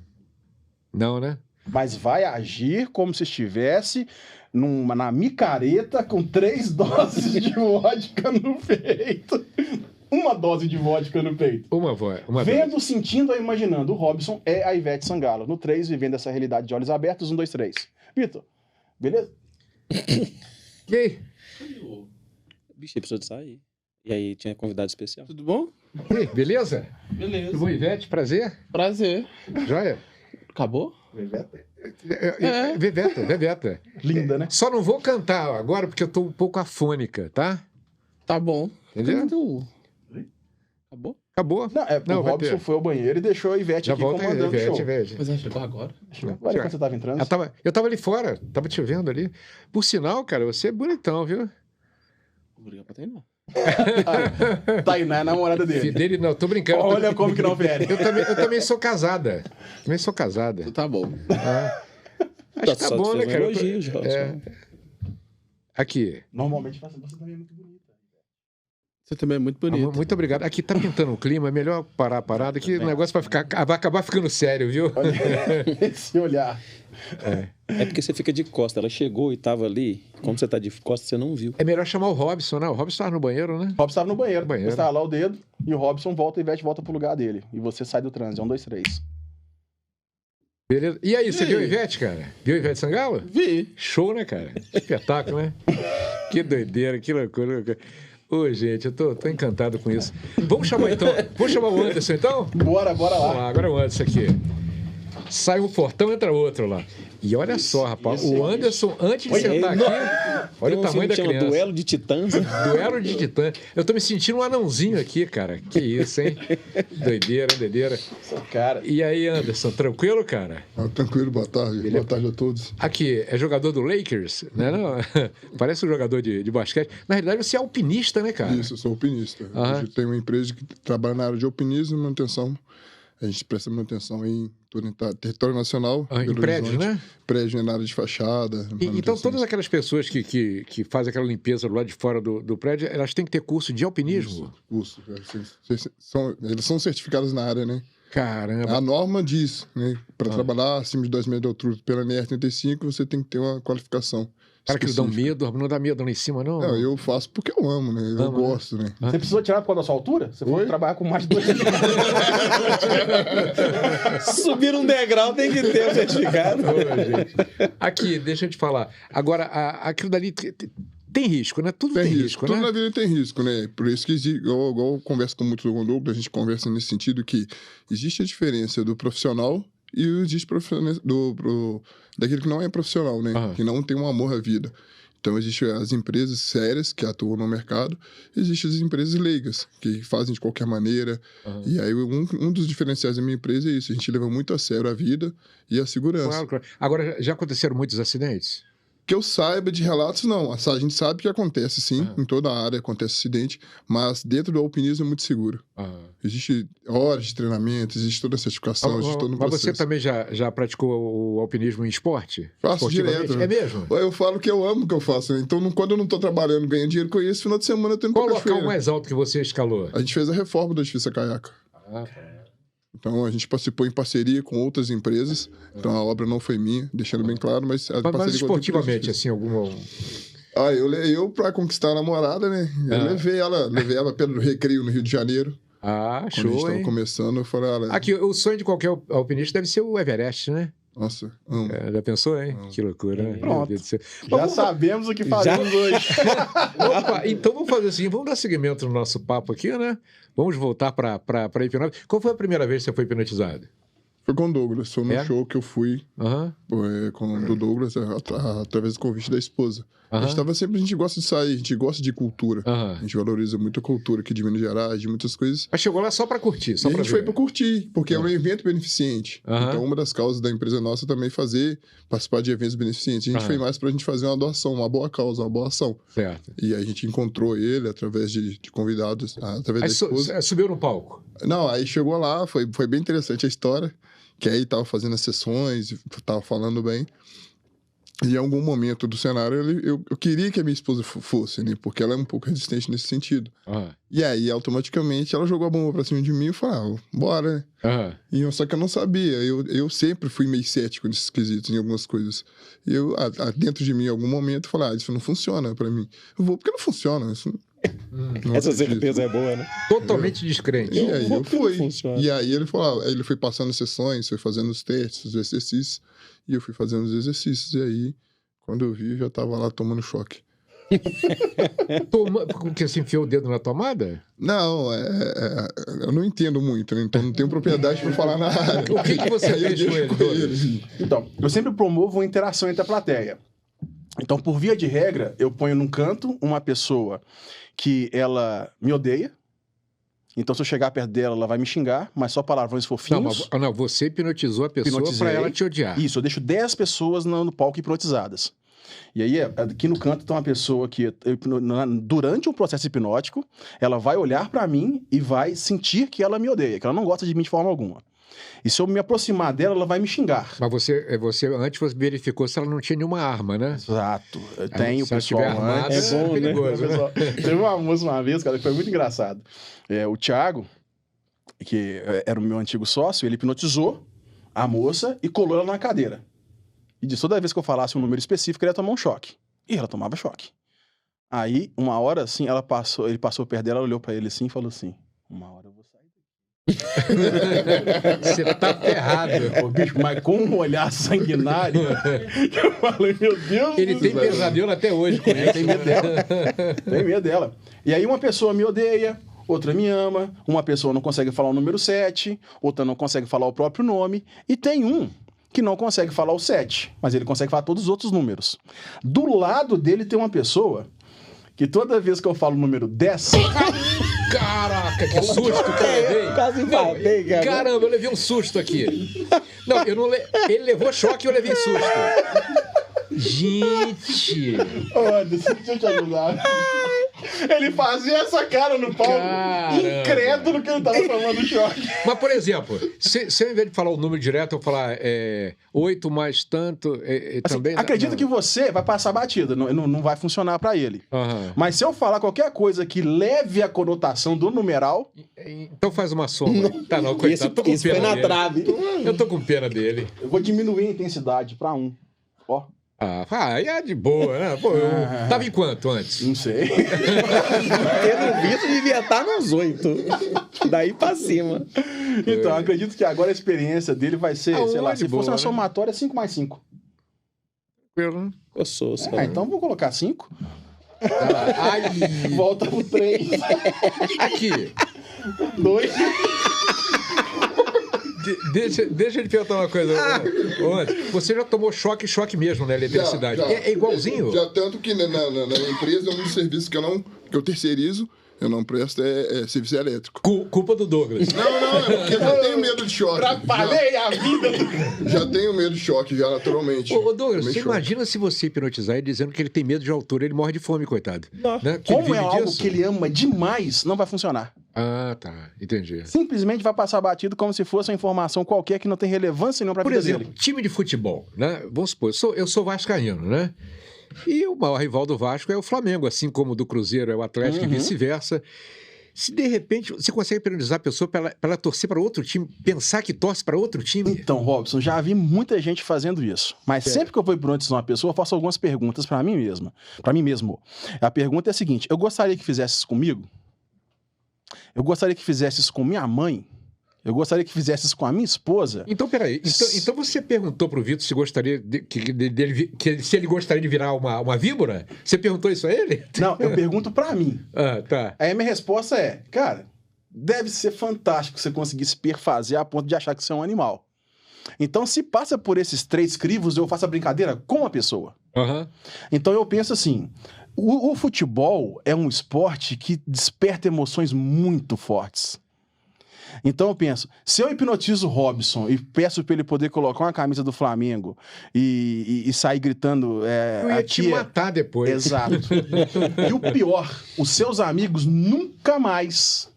Não, né? Mas vai agir como se estivesse na micareta com 3 doses de vodka no peito. Uma dose de vodka no peito. Uma Vendo, dose. sentindo e imaginando. O Robson é a Ivete Sangalo. No 3, vivendo essa realidade de olhos abertos. 1, 2, 3. Vitor, beleza? E aí? Bicho, ele precisou de sair. E aí tinha convidado especial. Tudo bom? E aí, beleza? Beleza. Tudo bom, Ivete? Prazer? Prazer. Joia? Acabou? Veveta. Linda, né? Só não vou cantar agora porque eu tô um pouco afônica, tá? Tá bom. Entendeu? Acabou? Acabou. Não, o vai Robson ter. foi ao banheiro e deixou a Ivete Já aqui volta aí, comandando o show. Ivete. Mas ela chegou agora? Olha quando você estava em trânsito. Eu tava ali fora, tava te vendo ali. Por sinal, cara, você é bonitão, viu? Obrigado pra treinar. Tainá é a namorada dele. Dele, não, tô brincando. Olha como que não fere. Eu também sou casada. Tá bom. Acho que tá bom, né, cara? Elogio, Aqui. Normalmente você também é muito bonita. Você também é muito bonito. Muito obrigado. Aqui tá pintando o clima, é melhor parar a parada, que o negócio vai acabar ficando sério, viu? Olha esse olhar. É porque você fica de costa. Ela chegou e tava ali. Como você tá de costa, você não viu. É melhor chamar o Robson, né? O Robson tava no banheiro, né? O Robson estava no banheiro. Banheiro. Você estava lá o dedo e o Robson volta e Ivete volta pro lugar dele. E você sai do trânsito. 1, 2, 3. Beleza. E aí, você E viu a aí? Ivete, cara? Viu a Ivete Sangalo? Vi. Show, né, cara? Espetáculo, né? Que doideira, que loucura. Ô, gente, eu tô encantado com isso. Vamos chamar então. Vamos chamar o Anderson, então? Bora Vamos lá. lá, agora é o Anderson aqui. Sai um portão, entra outro lá. E olha só, rapaz, o Anderson, antes de sentar aqui, olha o tamanho da chama criança. Duelo de Titãs. Né? Duelo de Titã. Eu tô me sentindo um anãozinho aqui, cara. Que isso, hein? Doideira. Cara. E aí, Anderson, tranquilo, cara? Tranquilo, boa tarde. Beleza. Boa tarde a todos. Aqui, é jogador do Lakers, né? Não? Parece um jogador de basquete. Na realidade, você é alpinista, né, cara? Isso, eu sou alpinista. Aham. A gente tem uma empresa que trabalha na área de alpinismo e manutenção. A gente presta manutenção em todo o território nacional. Em Belo prédios, Horizonte. né? Prédio na área de fachada. Então, manutenção. todas aquelas pessoas que fazem aquela limpeza do lado de fora do prédio, elas têm que ter curso de alpinismo? Curso. Eles são certificados na área, né? Caramba. A norma diz, né? Para trabalhar acima de 2 metros de altura pela NR35, você tem que ter uma qualificação. Cara, que dão específica. medo, não dá medo lá em cima, não? Não, eu faço porque eu amo, né? Eu gosto, né? Você precisou tirar por causa da sua altura? Você foi trabalhar com mais de 2 metros. Subir um degrau tem que ter o certificado. Ô, gente. Aqui, deixa eu te falar. Agora, aquilo dali tem risco, né? Tudo tem risco, Tudo né? na vida tem risco, né? Por isso que, igual eu converso com muito do Douglas, a gente conversa nesse sentido que existe a diferença do profissional e existe daquele que não é profissional, né? Aham. Que não tem um amor à vida. Então, existem as empresas sérias que atuam no mercado, existem as empresas leigas, que fazem de qualquer maneira. Aham. E aí, um dos diferenciais da minha empresa é isso. A gente leva muito a sério a vida e a segurança. Claro. Agora, já aconteceram muitos acidentes? Que eu saiba de relatos, não. A gente sabe que acontece, sim. Aham. Em toda a área acontece acidente. Mas dentro do alpinismo é muito seguro. Existe horas de treinamento, existe toda a certificação, existe todo o Mas processo. você também já praticou o alpinismo em esporte? Faço Esportivamente? direto. É mesmo? Eu falo que eu amo o que eu faço, né? Então, quando eu não estou trabalhando, ganhando dinheiro com isso, final de semana eu tô indo Qual o pra local cachoeira. mais alto que você escalou? A gente fez a reforma do edifício Caiaca. Então, a gente participou em parceria com outras empresas. Então, a obra não foi minha, deixando bem claro, mas a Mas parceria com outras esportivamente, empresas. assim, alguma... Eu pra conquistar a namorada, né? Eu levei ela pelo Recreio no Rio de Janeiro. Ah, Quando a gente show, tava hein? começando, eu falei, olha, Aqui, o sonho de qualquer alpinista deve ser o Everest, né? nossa, amo. Já pensou, hein? Que loucura, né? Meu Pronto. Deus do céu. Já sabemos o que fazemos hoje. Opa, então vamos fazer assim, vamos dar seguimento no nosso papo aqui, né? Vamos voltar para hipnose. Qual foi a primeira vez que você foi hipnotizado? Foi com o Douglas, foi no show que eu fui Aham. com o do Douglas, através do convite da esposa. Aham. A gente gosta de sair, a gente gosta de cultura. Aham. A gente valoriza muito a cultura aqui de Minas Gerais, de muitas coisas. Mas chegou lá só para curtir, só E a para gente foi para curtir, porque é um evento beneficente. Aham. Então, uma das causas da empresa nossa também é participar de eventos beneficentes. A gente Aham. foi mais para a gente fazer uma doação, uma boa causa, uma boa ação. Certo. E a gente encontrou ele através de convidados, através da Aí esposa. subiu no palco. Não, aí chegou lá, foi bem interessante a história, que aí tava fazendo as sessões, tava falando bem. E em algum momento do cenário, eu queria que a minha esposa fosse, né? Porque ela é um pouco resistente nesse sentido. E aí, automaticamente, ela jogou a bomba pra cima de mim e eu falei, bora, né? Só que eu não sabia. Eu sempre fui meio cético nesses quesitos, em algumas coisas. E eu, dentro de mim, em algum momento, eu falei, isso não funciona pra mim. Eu vou, porque não funciona, isso não essa certeza é boa, né? Totalmente descrente. E aí eu fui. E aí ele falou, ele foi passando sessões, foi fazendo os testes, os exercícios. E eu fui fazendo os exercícios. E aí, quando eu vi, eu já tava lá tomando choque. Porque você enfiou o dedo na tomada? Não, eu não entendo muito, né? Então não tenho propriedade para falar na área. O que você fez com ele? Então, eu sempre promovo uma interação entre a plateia. Então, por via de regra, eu ponho num canto uma pessoa que ela me odeia. Então, se eu chegar perto dela, ela vai me xingar, mas só palavrões fofinhos. Não, você hipnotizou a pessoa para ela te odiar. Isso, eu deixo 10 pessoas no palco hipnotizadas. E aí, aqui no canto tem uma pessoa que, durante um processo hipnótico, ela vai olhar para mim e vai sentir que ela me odeia, que ela não gosta de mim de forma alguma. E se eu me aproximar dela, ela vai me xingar. Mas você antes você verificou se ela não tinha nenhuma arma, né? Exato. Eu tenho, se pessoal armado, antes. É bom, perigoso, né? Teve uma moça uma vez, cara, que foi muito engraçado. O Thiago, que era o meu antigo sócio, ele hipnotizou a moça e colou ela na cadeira. E disse, toda vez que eu falasse um número específico, ele ia tomar um choque. E ela tomava choque. Aí, uma hora, assim, ele passou perto dela, olhou pra ele assim e falou assim, uma hora eu vou sair daqui. Você tá ferrado. Ô, bicho, mas com um olhar sanguinário, eu falei, meu Deus ele do tem céu. Pesadelo até hoje com isso. Tem medo dela. Tem medo dela. E aí uma pessoa me odeia, outra me ama, uma pessoa não consegue falar o número 7, outra não consegue falar o próprio nome, e tem um que não consegue falar o 7, mas ele consegue falar todos os outros números. Do lado dele tem uma pessoa que toda vez que eu falo o número 10... Caraca, que susto que eu levei. Quase empatei, cara. Caramba, eu levei um susto aqui. Não, eu não ele levou choque e eu levei susto. Gente! Olha, deixa eu te ajudar. Ele fazia essa cara no palco, incrédulo que ele tava tomando choque. Mas, por exemplo, se ao invés de falar o número direto, eu falar 8 mais tanto, assim, também... Acredito que você vai passar batida, não vai funcionar pra ele. Uhum. Mas se eu falar qualquer coisa que leve a conotação do numeral... Então faz uma soma. Tá, não, coitado, tô com esse pena foi na dele. trave. Eu tô com pena dele. Eu vou diminuir a intensidade pra 1. Ó. É de boa, né? Pô, tava em quanto antes? Não sei. Tendo visto, devia estar nos 8. Daí pra cima. Então, acredito que agora a experiência dele vai ser, sei lá, se boa, fosse uma né? somatória, 5 mais 5. Eu sou. Então vou colocar 5. Ai, Volta pro 3. aqui. 2. Deixa eu te perguntar uma coisa. Você já tomou choque mesmo, né? Eletricidade. Já. É igualzinho? Já, tanto que na empresa, um dos serviços que eu terceirizo, eu não presto, é serviço elétrico. Culpa do Douglas. Não, é porque eu já tenho medo de choque. Atrapalhei a vida Já tenho medo de choque, já naturalmente. Ô, Douglas, Tomei você choque. imagina se você hipnotizar ele dizendo que ele tem medo de altura, ele morre de fome, coitado. Né? Que ele Como vive é algo disso. que ele ama demais, não vai funcionar. Ah, tá. Entendi. Simplesmente vai passar batido como se fosse uma informação qualquer que não tem relevância nenhuma pra Por vida exemplo, dele. time de futebol, né? Vamos supor, eu sou vascaíno, né? E o maior rival do Vasco é o Flamengo, assim como o do Cruzeiro é o Atlético e vice-versa. Se de repente você consegue penalizar a pessoa para ela torcer para outro time, pensar que torce para outro time. Então, Robson, já vi muita gente fazendo isso. Mas sempre que eu vou hipnotizar uma pessoa, eu faço algumas perguntas pra mim mesmo. A pergunta é a seguinte: eu gostaria que fizesse isso comigo? Eu gostaria que fizesse isso com minha mãe? Eu gostaria que fizesse isso com a minha esposa? Então, peraí. Então você perguntou pro Vitor se gostaria se ele gostaria de virar uma víbora? Você perguntou isso a ele? Não, eu pergunto pra mim. Ah, tá. Aí a minha resposta é, cara, deve ser fantástico você conseguir se perfazer a ponto de achar que você é um animal. Então, se passa por esses 3 crivos, eu faço a brincadeira com a pessoa. Uhum. Então, eu penso assim, o futebol é um esporte que desperta emoções muito fortes. Então eu penso, se eu hipnotizo o Robson e peço pra ele poder colocar uma camisa do Flamengo e sair gritando... Eu ia te matar depois. Exato. E o pior, os seus amigos nunca mais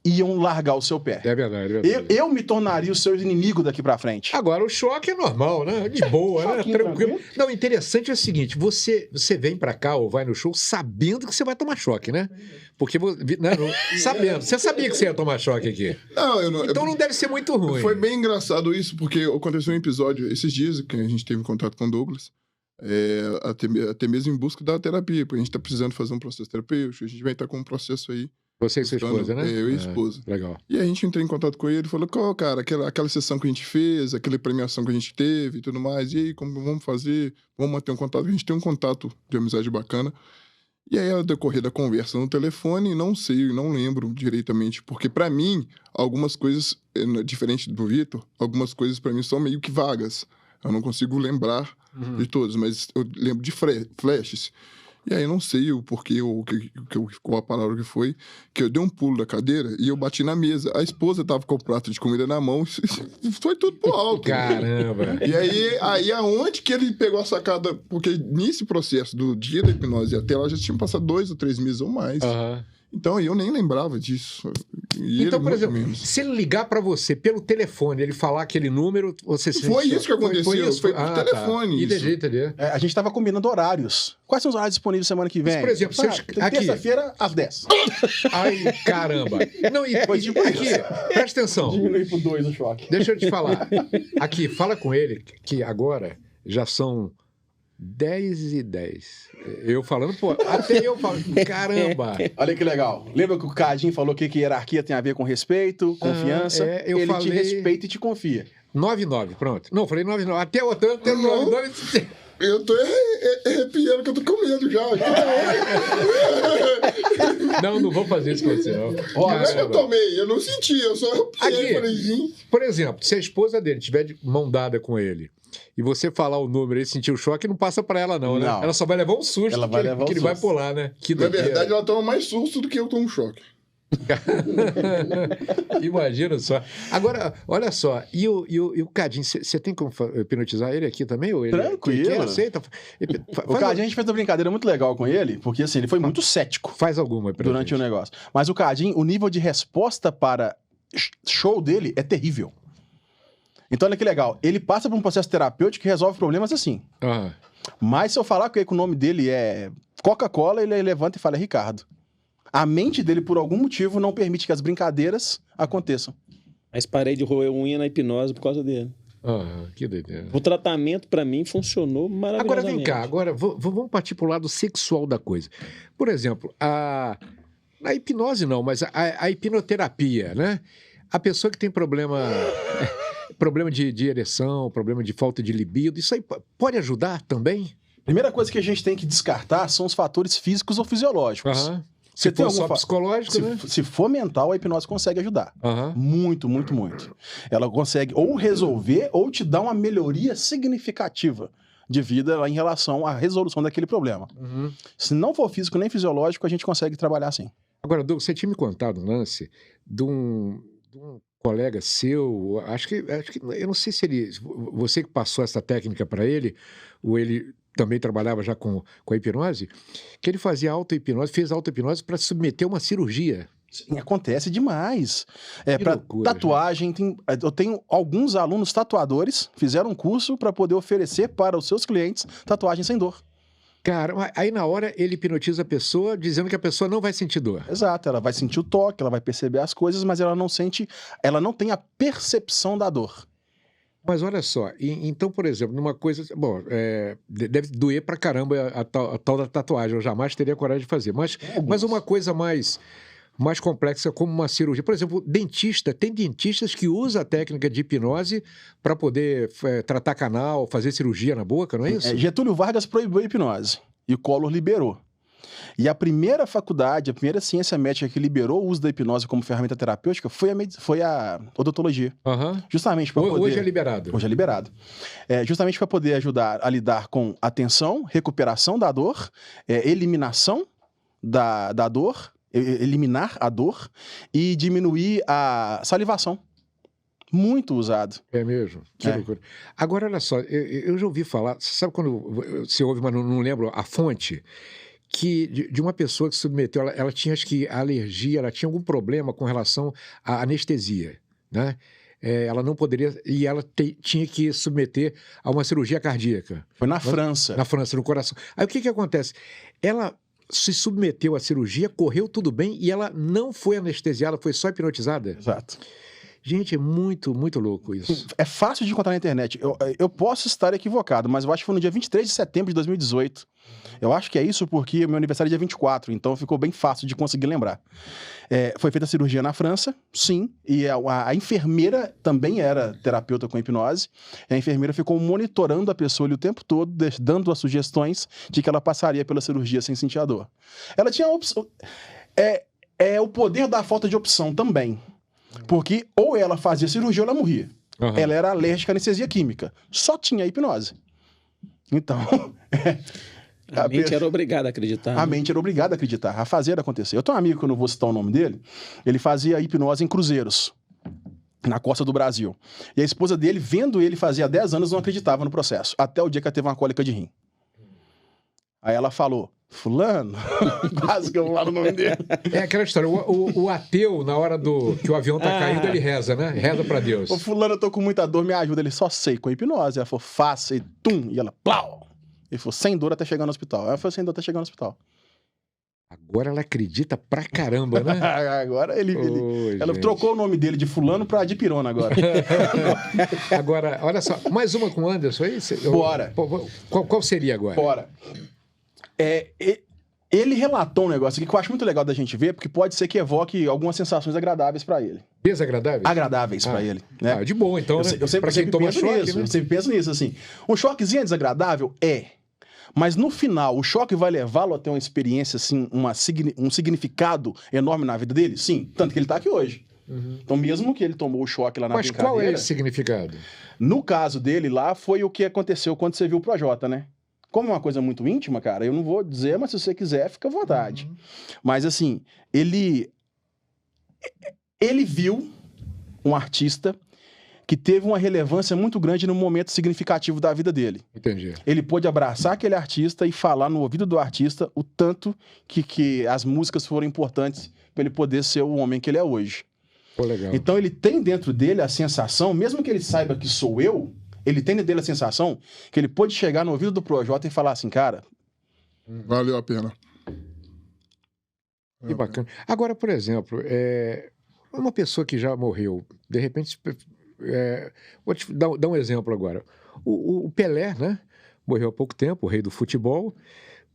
iam largar o seu pé. É verdade, é verdade. Eu me tornaria o seu inimigo daqui pra frente. Agora, o choque é normal, né? De boa, né? Tranquilo. Não, o interessante é o seguinte, você vem pra cá ou vai no show sabendo que você vai tomar choque, né? Porque, sabendo. Você sabia que você ia tomar choque aqui. Não, então não deve ser muito ruim. Foi bem engraçado isso, porque aconteceu um episódio esses dias que a gente teve contato com o Douglas, até mesmo em busca da terapia, porque a gente tá precisando fazer um processo terapêutico, a gente vai estar com um processo aí. Você e sua esposa, né? Eu e a esposa. Legal. E a gente entrou em contato com ele e falou, cara, aquela sessão que a gente fez, aquela premiação que a gente teve e tudo mais, e aí, como vamos fazer? Vamos manter um contato? A gente tem um contato de amizade bacana. E aí, ao decorrer da conversa no telefone, não lembro diretamente, porque pra mim, algumas coisas, diferente do Vitor, algumas coisas pra mim são meio que vagas. Eu não consigo lembrar de todas, mas eu lembro de flashes. E aí eu não sei o porquê, qual a palavra que foi, que eu dei um pulo da cadeira e eu bati na mesa. A esposa tava com o prato de comida na mão, foi tudo pro alto. Caramba! E aí aonde que ele pegou a sacada? Porque nesse processo do dia da hipnose até lá já tinham passado 2 ou 3 meses ou mais. Então eu nem lembrava disso. Então, por exemplo, se ele ligar pra você pelo telefone, ele falar aquele número, você se Foi isso que aconteceu, foi por telefone. Tá. Entendi. A gente tava combinando horários. Quais são os horários disponíveis semana que vem? Mas, por exemplo, terça-feira às 10. Ai, caramba. Não, aqui, presta atenção. Diminui por 2 o choque. Deixa eu te falar. Aqui, fala com ele que agora já são 10h10. Eu falando, até eu falo, caramba. Olha que legal. Lembra que o Cadinho falou que hierarquia tem a ver com respeito, confiança? Ele te respeita e te confia. 9-9, pronto. Não, falei 9-9. Até o 9-9. Eu tô arrepiando que eu tô com medo já. Não vou fazer isso com você, não. Não é que eu tomei, eu não senti, eu só arrepiei. Por exemplo, se a esposa dele tiver de mão dada com ele e você falar o número e sentir o choque, não passa pra ela, não, né? Ela só vai levar um susto que ele vai pular, né? Na verdade, ela toma mais susto do que eu tomo choque. Imagina só. Agora, olha só, e o Cadinho, você tem como hipnotizar ele aqui também? Ou ele Tranquilo. Aceita? O Cadinho, a gente fez uma brincadeira muito legal com ele, porque assim, ele foi muito cético. Faz alguma durante o negócio. Mas o Cadinho, o nível de resposta para show dele é terrível. Então, olha que legal. Ele passa por um processo terapêutico que resolve problemas assim. Mas se eu falar que o nome dele é Coca-Cola, ele levanta e fala, é Ricardo. A mente dele, por algum motivo, não permite que as brincadeiras aconteçam. Mas parei de roer unha na hipnose por causa dele. Que doideira. O tratamento, pra mim, funcionou maravilhosamente. Agora, vem cá. Vamos partir pro lado sexual da coisa. Por exemplo, a hipnose não, mas a hipnoterapia, né? A pessoa que tem problema de ereção, problema de falta de libido, isso aí pode ajudar também? Primeira coisa que a gente tem que descartar são os fatores físicos ou fisiológicos. Se for só psicológico, né? Se for mental, a hipnose consegue ajudar. Muito, muito, muito. Ela consegue ou resolver ou te dar uma melhoria significativa de vida em relação à resolução daquele problema. Se não for físico nem fisiológico, a gente consegue trabalhar assim. Agora, Douglas, você tinha me contado um lance de um colega seu, acho que eu não sei se você que passou essa técnica para ele, ou ele também trabalhava já com a hipnose, que ele fazia fez auto-hipnose para submeter a uma cirurgia. Sim, acontece demais. Para tatuagem, eu tenho alguns alunos tatuadores, fizeram um curso para poder oferecer para os seus clientes tatuagem sem dor. Cara, aí na hora ele hipnotiza a pessoa dizendo que a pessoa não vai sentir dor. Exato, ela vai sentir o toque, ela vai perceber as coisas, mas ela não tem a percepção da dor. Mas olha só, então, por exemplo, numa coisa... Bom, deve doer pra caramba a tal da tatuagem, eu jamais teria coragem de fazer. Mas uma coisa mais complexa como uma cirurgia. Por exemplo, tem dentistas que usam a técnica de hipnose para poder tratar canal, fazer cirurgia na boca, não é isso? Getúlio Vargas proibiu a hipnose e o Collor liberou. E a primeira faculdade, a primeira ciência médica que liberou o uso da hipnose como ferramenta terapêutica foi a odontologia. Justamente para poder... Hoje é liberado. Hoje é liberado. Justamente para poder ajudar a lidar com a tensão, recuperação da dor, eliminação da dor, eliminar a dor e diminuir a salivação. Muito usado. É mesmo? Que loucura. Agora, olha só, eu já ouvi falar, sabe quando você ouve, mas não lembro a fonte, de uma pessoa que se submeteu, ela tinha, acho que, alergia, ela tinha algum problema com relação à anestesia, né? Ela não poderia, e ela tinha que submeter a uma cirurgia cardíaca. Foi na França. Na França, no coração. Aí o que acontece? Ela se submeteu à cirurgia, correu tudo bem e ela não foi anestesiada, foi só hipnotizada? Exato. Gente, é muito, muito louco isso. É fácil de encontrar na internet. Eu posso estar equivocado, mas eu acho que foi no dia 23 de setembro de 2018. Eu acho que é isso porque meu aniversário é dia 24, então ficou bem fácil de conseguir lembrar. Foi feita a cirurgia na França, sim, e a enfermeira também era terapeuta com hipnose. E a enfermeira ficou monitorando a pessoa ali o tempo todo, dando as sugestões de que ela passaria pela cirurgia sem sentir a dor. Ela tinha a opção... o poder da falta de opção também. Porque ou ela fazia cirurgia ou ela morria. Uhum. Ela era alérgica à anestesia química. Só tinha hipnose. Então... A mente era obrigada a acreditar. A mente era obrigada a acreditar, a fazer acontecer. Eu tenho um amigo que eu não vou citar o nome dele, ele fazia hipnose em cruzeiros, na costa do Brasil. E a esposa dele, vendo ele fazer há 10 anos, não acreditava no processo. Até o dia que ela teve uma cólica de rim. Aí ela falou, fulano, quase que eu vou lá no nome dele. É aquela história, o ateu, na hora que o avião tá caindo, ele reza, né? Reza pra Deus. Ô fulano, eu tô com muita dor, me ajuda. Ele, só sei, com hipnose. Ela falou, faça, e tum, e ela, plau. Ele falou, sem dor até chegar no hospital. Ela falou, sem dor até chegar no hospital. Agora ela acredita pra caramba, né? Agora ela trocou o nome dele de fulano pra de pirona agora. Agora, olha só, mais uma com o Anderson aí? Bora. Qual seria agora? Bora. Ele relatou um negócio aqui que eu acho muito legal da gente ver, porque pode ser que evoque algumas sensações agradáveis pra ele. Desagradáveis? Agradáveis pra ele. Né? De boa, então, né? Eu sempre penso nisso, né? Eu sempre penso nisso, assim. Um choquezinho é desagradável? Mas no final, o choque vai levá-lo a ter uma experiência, assim, um significado enorme na vida dele? Sim, tanto que ele tá aqui hoje. Uhum. Então, mesmo que ele tomou o choque lá na brincadeira... Mas qual é esse significado? No caso dele lá, foi o que aconteceu quando você viu o Projota, né? Como é uma coisa muito íntima, cara, eu não vou dizer, mas se você quiser, fica à vontade. Uhum. Mas, assim, ele viu um artista que teve uma relevância muito grande no momento significativo da vida dele. Entendi. Ele pôde abraçar aquele artista e falar no ouvido do artista o tanto que as músicas foram importantes para ele poder ser o homem que ele é hoje. Pô, legal. Então ele tem dentro dele a sensação, mesmo que ele saiba que sou eu, ele tem dentro dele a sensação que ele pode chegar no ouvido do Projota e falar assim, cara... Valeu a pena. Que bacana. Agora, por exemplo, uma pessoa que já morreu, de repente... vou te dar um exemplo agora. O Pelé, né? Morreu há pouco tempo, o rei do futebol.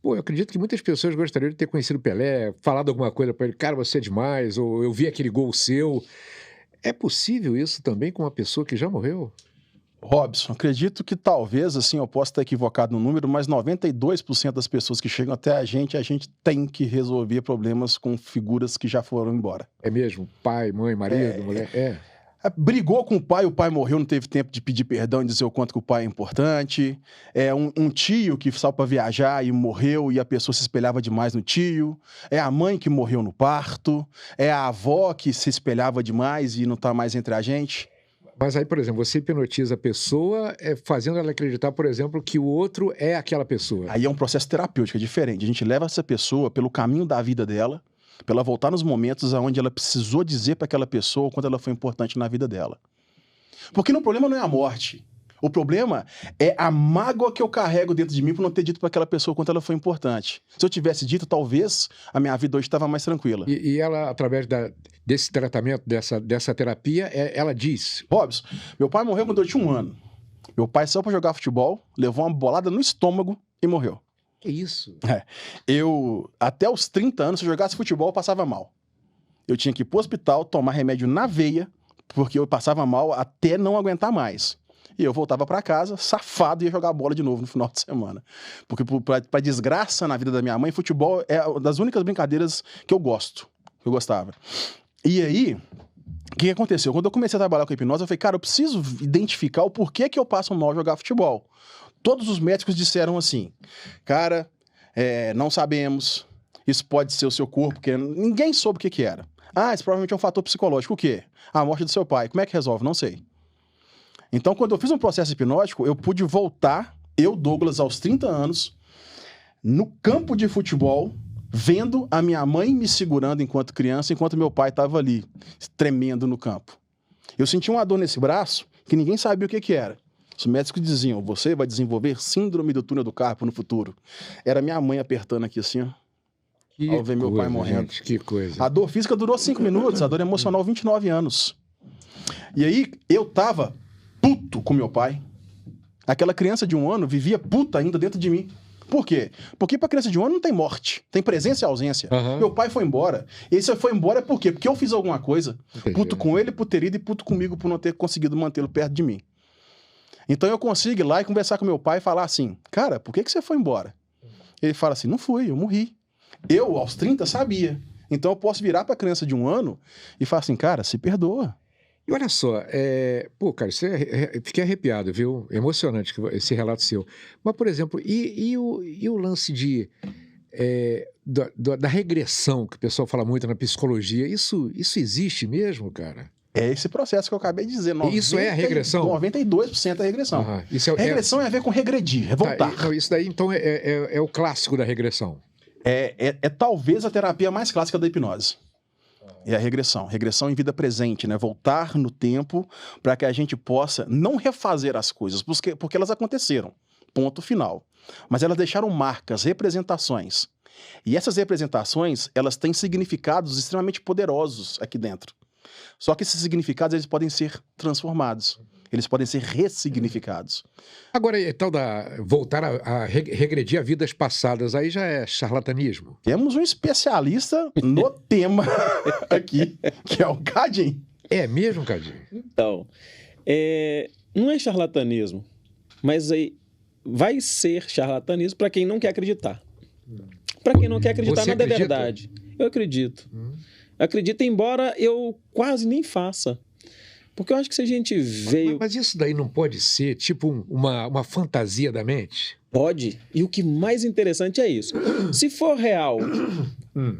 Pô, eu acredito que muitas pessoas gostariam de ter conhecido o Pelé, falado alguma coisa para ele, cara, você é demais, ou eu vi aquele gol seu. É possível isso também com uma pessoa que já morreu? Robson, acredito que talvez, assim, eu possa estar equivocado no número, mas 92% das pessoas que chegam até a gente tem que resolver problemas com figuras que já foram embora. É mesmo? Pai, mãe, marido, mulher? Brigou com o pai morreu, não teve tempo de pedir perdão e dizer o quanto que o pai é importante. Um tio que saiu para viajar e morreu e a pessoa se espelhava demais no tio. É a mãe que morreu no parto. É a avó que se espelhava demais e não está mais entre a gente. Mas aí, por exemplo, você hipnotiza a pessoa fazendo ela acreditar, por exemplo, que o outro é aquela pessoa. Aí é um processo terapêutico, é diferente. A gente leva essa pessoa pelo caminho da vida dela, para ela voltar nos momentos onde ela precisou dizer para aquela pessoa o quanto ela foi importante na vida dela. Porque o problema não é a morte. O problema é a mágoa que eu carrego dentro de mim por não ter dito para aquela pessoa o quanto ela foi importante. Se eu tivesse dito, talvez a minha vida hoje estava mais tranquila. E ela, através desse tratamento, dessa terapia, ela diz... Robson, meu pai morreu quando eu tinha 1 ano. Meu pai saiu para jogar futebol, levou uma bolada no estômago e morreu. Que isso? Eu, até os 30 anos, se eu jogasse futebol, eu passava mal. Eu tinha que ir pro hospital, tomar remédio na veia, porque eu passava mal até não aguentar mais. E eu voltava para casa, safado, e ia jogar bola de novo no final de semana. Porque, pra desgraça na vida da minha mãe, futebol é uma das únicas brincadeiras que eu gostava. E aí, o que aconteceu? Quando eu comecei a trabalhar com hipnose, eu falei, cara, eu preciso identificar o porquê que eu passo mal jogar futebol. Todos os médicos disseram assim, cara, não sabemos, isso pode ser o seu corpo, porque ninguém soube o que era. Isso provavelmente é um fator psicológico. O quê? A morte do seu pai. Como é que resolve? Não sei. Então, quando eu fiz um processo hipnótico, eu pude voltar, eu, Douglas, aos 30 anos, no campo de futebol, vendo a minha mãe me segurando enquanto criança, enquanto meu pai estava ali, tremendo no campo. Eu senti uma dor nesse braço que ninguém sabia o que era. Os médicos diziam, você vai desenvolver síndrome do túnel do carpo no futuro. Era minha mãe apertando aqui assim, ó. Ao ver meu pai morrendo. Gente, que coisa. A dor física durou 5 minutos, a dor emocional 29 anos. E aí, eu tava puto com meu pai. Aquela criança de 1 ano vivia puta ainda dentro de mim. Por quê? Porque pra criança de 1 ano não tem morte, tem presença e ausência. Meu pai foi embora. E se foi embora é por quê? Porque eu fiz alguma coisa. Puto com ele por ter ido e puto comigo por não ter conseguido mantê-lo perto de mim. Então eu consigo ir lá e conversar com meu pai e falar assim, cara, por que você foi embora? Ele fala assim, não fui, eu morri. Eu, aos 30, sabia. Então eu posso virar pra criança de 1 ano e falar assim, cara, se perdoa. E olha só, pô, cara, fiquei arrepiado, viu? Emocionante esse relato seu. Mas, por exemplo, e o lance da regressão, que o pessoal fala muito na psicologia, isso existe mesmo, cara? É esse processo que eu acabei de dizer. Isso é a regressão? 92% é regressão. Isso regressão é a ver com regredir, voltar. Tá, isso daí, então, é o clássico da regressão. É talvez a terapia mais clássica da hipnose. É a regressão. Regressão em vida presente, né? Voltar no tempo para que a gente possa não refazer as coisas, porque elas aconteceram. Ponto final. Mas elas deixaram marcas, representações. E essas representações, elas têm significados extremamente poderosos aqui dentro. Só que esses significados, eles podem ser transformados. Eles podem ser ressignificados. Agora, tal voltar a regredir a vidas passadas, aí já é charlatanismo? Temos um especialista no tema aqui, que é o Cadinho. É mesmo, Cadinho? Então, não é charlatanismo, mas aí vai ser charlatanismo para quem não quer acreditar. Para quem não quer acreditar, nada é verdade. Eu acredito. Acredito, embora eu quase nem faça. Porque eu acho que se a gente veio... Mas isso daí não pode ser tipo uma fantasia da mente? Pode. E o que mais interessante é isso. Se for real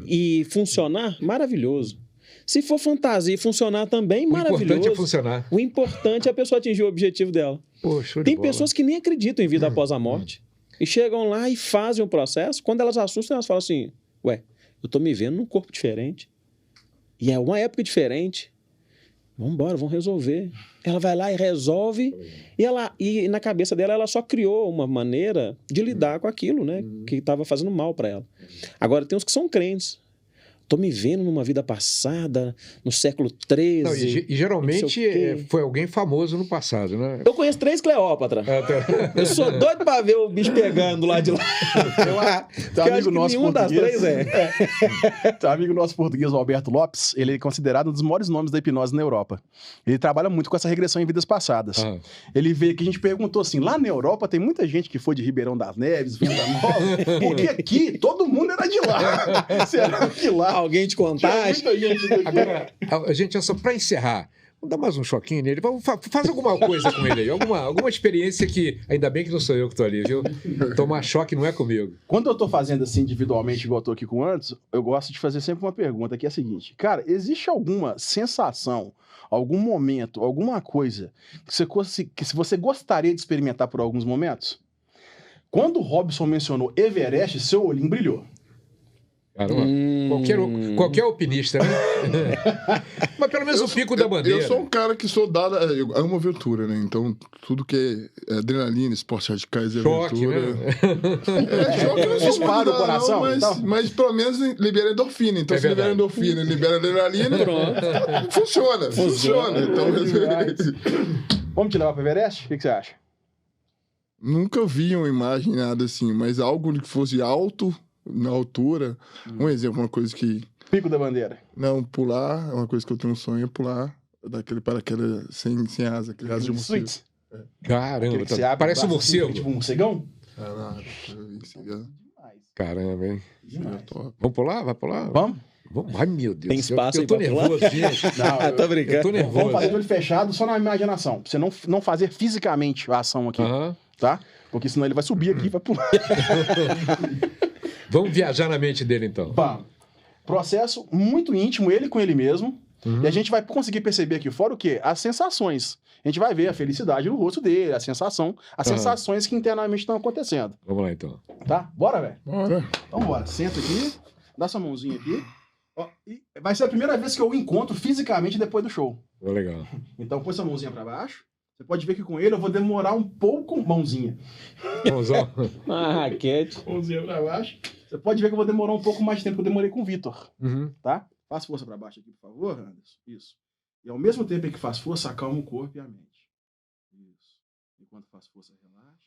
e funcionar, maravilhoso. Se for fantasia e funcionar também, maravilhoso. O importante é funcionar. O importante é a pessoa atingir o objetivo dela. Pô, show de Tem bola. pessoas que nem acreditam em vida após a morte. E chegam lá e fazem o processo. Quando elas assustam, elas falam assim, ué, eu tô me vendo num corpo diferente. E é uma época diferente. Vamos embora, vamos resolver. Ela vai lá e resolve, e na cabeça dela ela só criou uma maneira de lidar com aquilo, né? Que estava fazendo mal para ela. Agora, tem uns que são crentes. Tô me vendo numa vida passada, no século XIII. Não, e geralmente foi alguém famoso no passado, né? Eu conheço 3 Cleópatra. Eu sou doido pra ver o bicho pegando lá de lá. Tem um amigo nosso nenhum português. das 3 Tem um amigo nosso português, o Alberto Lopes, ele é considerado um dos maiores nomes da hipnose na Europa. Ele trabalha muito com essa regressão em vidas passadas. Ele veio que a gente perguntou assim, lá na Europa tem muita gente que foi de Ribeirão das Neves, Venda Nova, porque aqui todo mundo era de lá. Será que lá? Alguém de Contagem. Agora, a gente, só para encerrar, vamos dar mais um choquinho nele. Faz alguma coisa com ele aí. Alguma experiência que... Ainda bem que não sou eu que estou ali, viu? Tomar choque não é comigo. Quando eu estou fazendo assim individualmente, igual eu estou aqui com o Anderson, eu gosto de fazer sempre uma pergunta, que é a seguinte. Cara, existe alguma sensação, algum momento, alguma coisa que se você gostaria de experimentar por alguns momentos? Quando o Robson mencionou Everest, seu olhinho brilhou. Caramba, qualquer alpinista, né? Mas pelo menos o pico da bandeira. Eu sou um cara que sou dado... Eu amo aventura, né? Então, tudo que é adrenalina, esportes radicais e choque, aventura... Né? Choque não dispara o coração, mas pelo menos libera endorfina. Então, se libera endorfina, libera adrenalina, funciona. Então, vamos te levar para o Everest? O que você acha? Nunca vi uma imagem, nada assim, mas algo que fosse alto... Na altura, um exemplo, uma coisa que... Pico da Bandeira. Não, pular, é uma coisa que eu tenho um sonho, é pular daquele paraquedas sem asa, aquele asa de morcego. Caramba, parece um morcego. Tipo um morcegão? Caramba, hein? Vamos pular? Vai pular? Vamos? Ai, meu Deus. Tem espaço eu tô nervoso, gente. Não, tô brincando. Eu tô nervoso. Vamos fazer de olho fechado só na imaginação. Pra você não fazer fisicamente a ação aqui, tá? Porque senão ele vai subir aqui e vai pular. Vamos viajar na mente dele, então. Vamos. Processo muito íntimo, ele com ele mesmo. E a gente vai conseguir perceber aqui fora o quê? As sensações. A gente vai ver a felicidade no rosto dele, as sensações que internamente estão acontecendo. Vamos lá, então. Tá? Bora, velho? Bora. Então bora. Senta aqui, dá sua mãozinha aqui. Ó, e vai ser a primeira vez que eu o encontro fisicamente depois do show. Legal. Então põe sua mãozinha pra baixo. Você pode ver que com ele eu vou demorar um pouco... Mãozinha. Mãozão. Uma raquete. Mãozinha pra baixo. Você pode ver que eu vou demorar um pouco mais de tempo que eu demorei com o Vitor. Tá? Faz força pra baixo aqui, por favor, Anderson. Isso. E ao mesmo tempo em que faz força, acalma o corpo e a mente. Isso. Enquanto faz força, relaxa.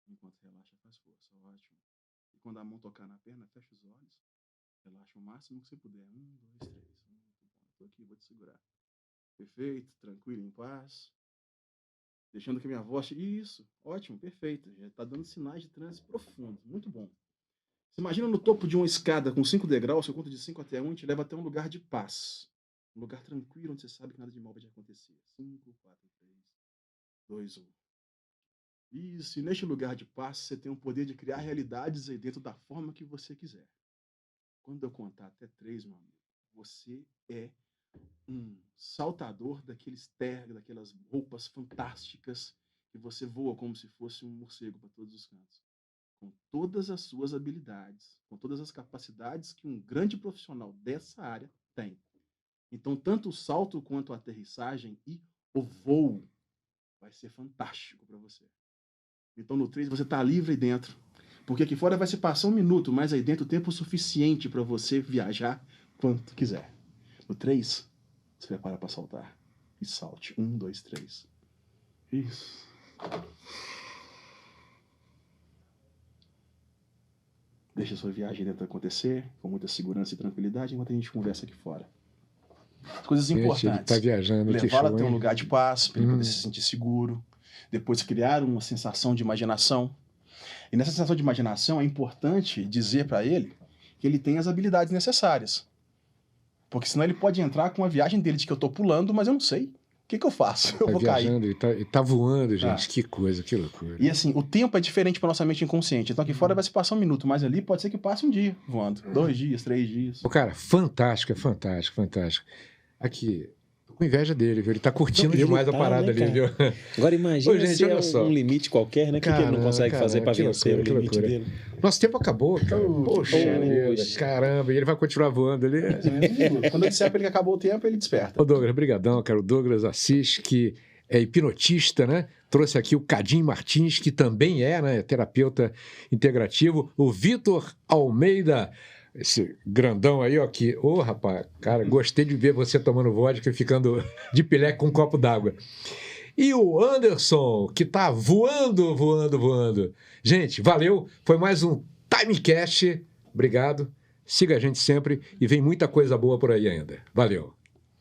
Enquanto relaxa, faz força. Ótimo. E quando a mão tocar na perna, fecha os olhos. Relaxa o máximo que você puder. 1, 2, 3. Tô aqui, vou te segurar. Perfeito. Tranquilo, em paz. Deixando que a minha voz... Isso. Ótimo, perfeito. Já está dando sinais de transe profundo. Muito bom. Você imagina no topo de uma escada com 5 degraus, eu conto de 5 até 1 e te leva até um lugar de paz. Um lugar tranquilo, onde você sabe que nada de mal vai acontecer. 5, 4, 3, 2, 1. Isso. E neste lugar de paz, você tem o poder de criar realidades aí dentro da forma que você quiser. Quando eu contar até 3, meu amigo, você é um saltador daquelas roupas fantásticas que você voa como se fosse um morcego para todos os cantos. Com todas as suas habilidades, com todas as capacidades que um grande profissional dessa área tem. Então, tanto o salto quanto a aterrissagem e o voo vai ser fantástico para você. Então, no 3, você está livre aí dentro. Porque aqui fora vai se passar 1 minuto, mas aí dentro o tempo suficiente para você viajar quanto quiser. No 3, você prepara para saltar. E salte. 1, 2, 3. Isso. Deixa a sua viagem dentro acontecer, com muita segurança e tranquilidade, enquanto a gente conversa aqui fora. Coisas importantes. Ele tá viajando. Levá-la até um lugar de paz, para ele poder se sentir seguro. Depois criar uma sensação de imaginação. E nessa sensação de imaginação é importante dizer para ele que ele tem as habilidades necessárias. Porque senão ele pode entrar com a viagem dele de que eu tô pulando, mas eu não sei. O que eu faço? Eu vou viajando, cair. Ele tá voando, gente. Que coisa, que loucura. E assim, o tempo é diferente para nossa mente inconsciente. Então aqui fora vai se passar 1 minuto, mas ali pode ser que passe um dia voando. 2 dias, 3 dias. O cara, fantástico, fantástico. Aqui, tô com inveja dele, viu? Ele tá curtindo demais a parada ali, viu? Agora imagina. Ô, gente, se olha só. Um limite qualquer, né? O que ele não consegue fazer para vencer o limite dele? Nosso tempo acabou, cara. Poxa, caramba. E ele vai continuar voando ali. Quando eu disser pra ele que acabou o tempo, ele desperta. Ô, Douglas, brigadão, cara. O Douglas Assis, que é hipnotista, né? Trouxe aqui o Cadim Martins, que também é, né, terapeuta integrativo. O Vitor Almeida, esse grandão aí, ó, que... Ô, rapaz, cara, gostei de ver você tomando vodka e ficando de pileque com um copo d'água. E o Anderson, que tá voando. Gente, valeu. Foi mais um Timecast. Obrigado. Siga a gente sempre e vem muita coisa boa por aí ainda. Valeu.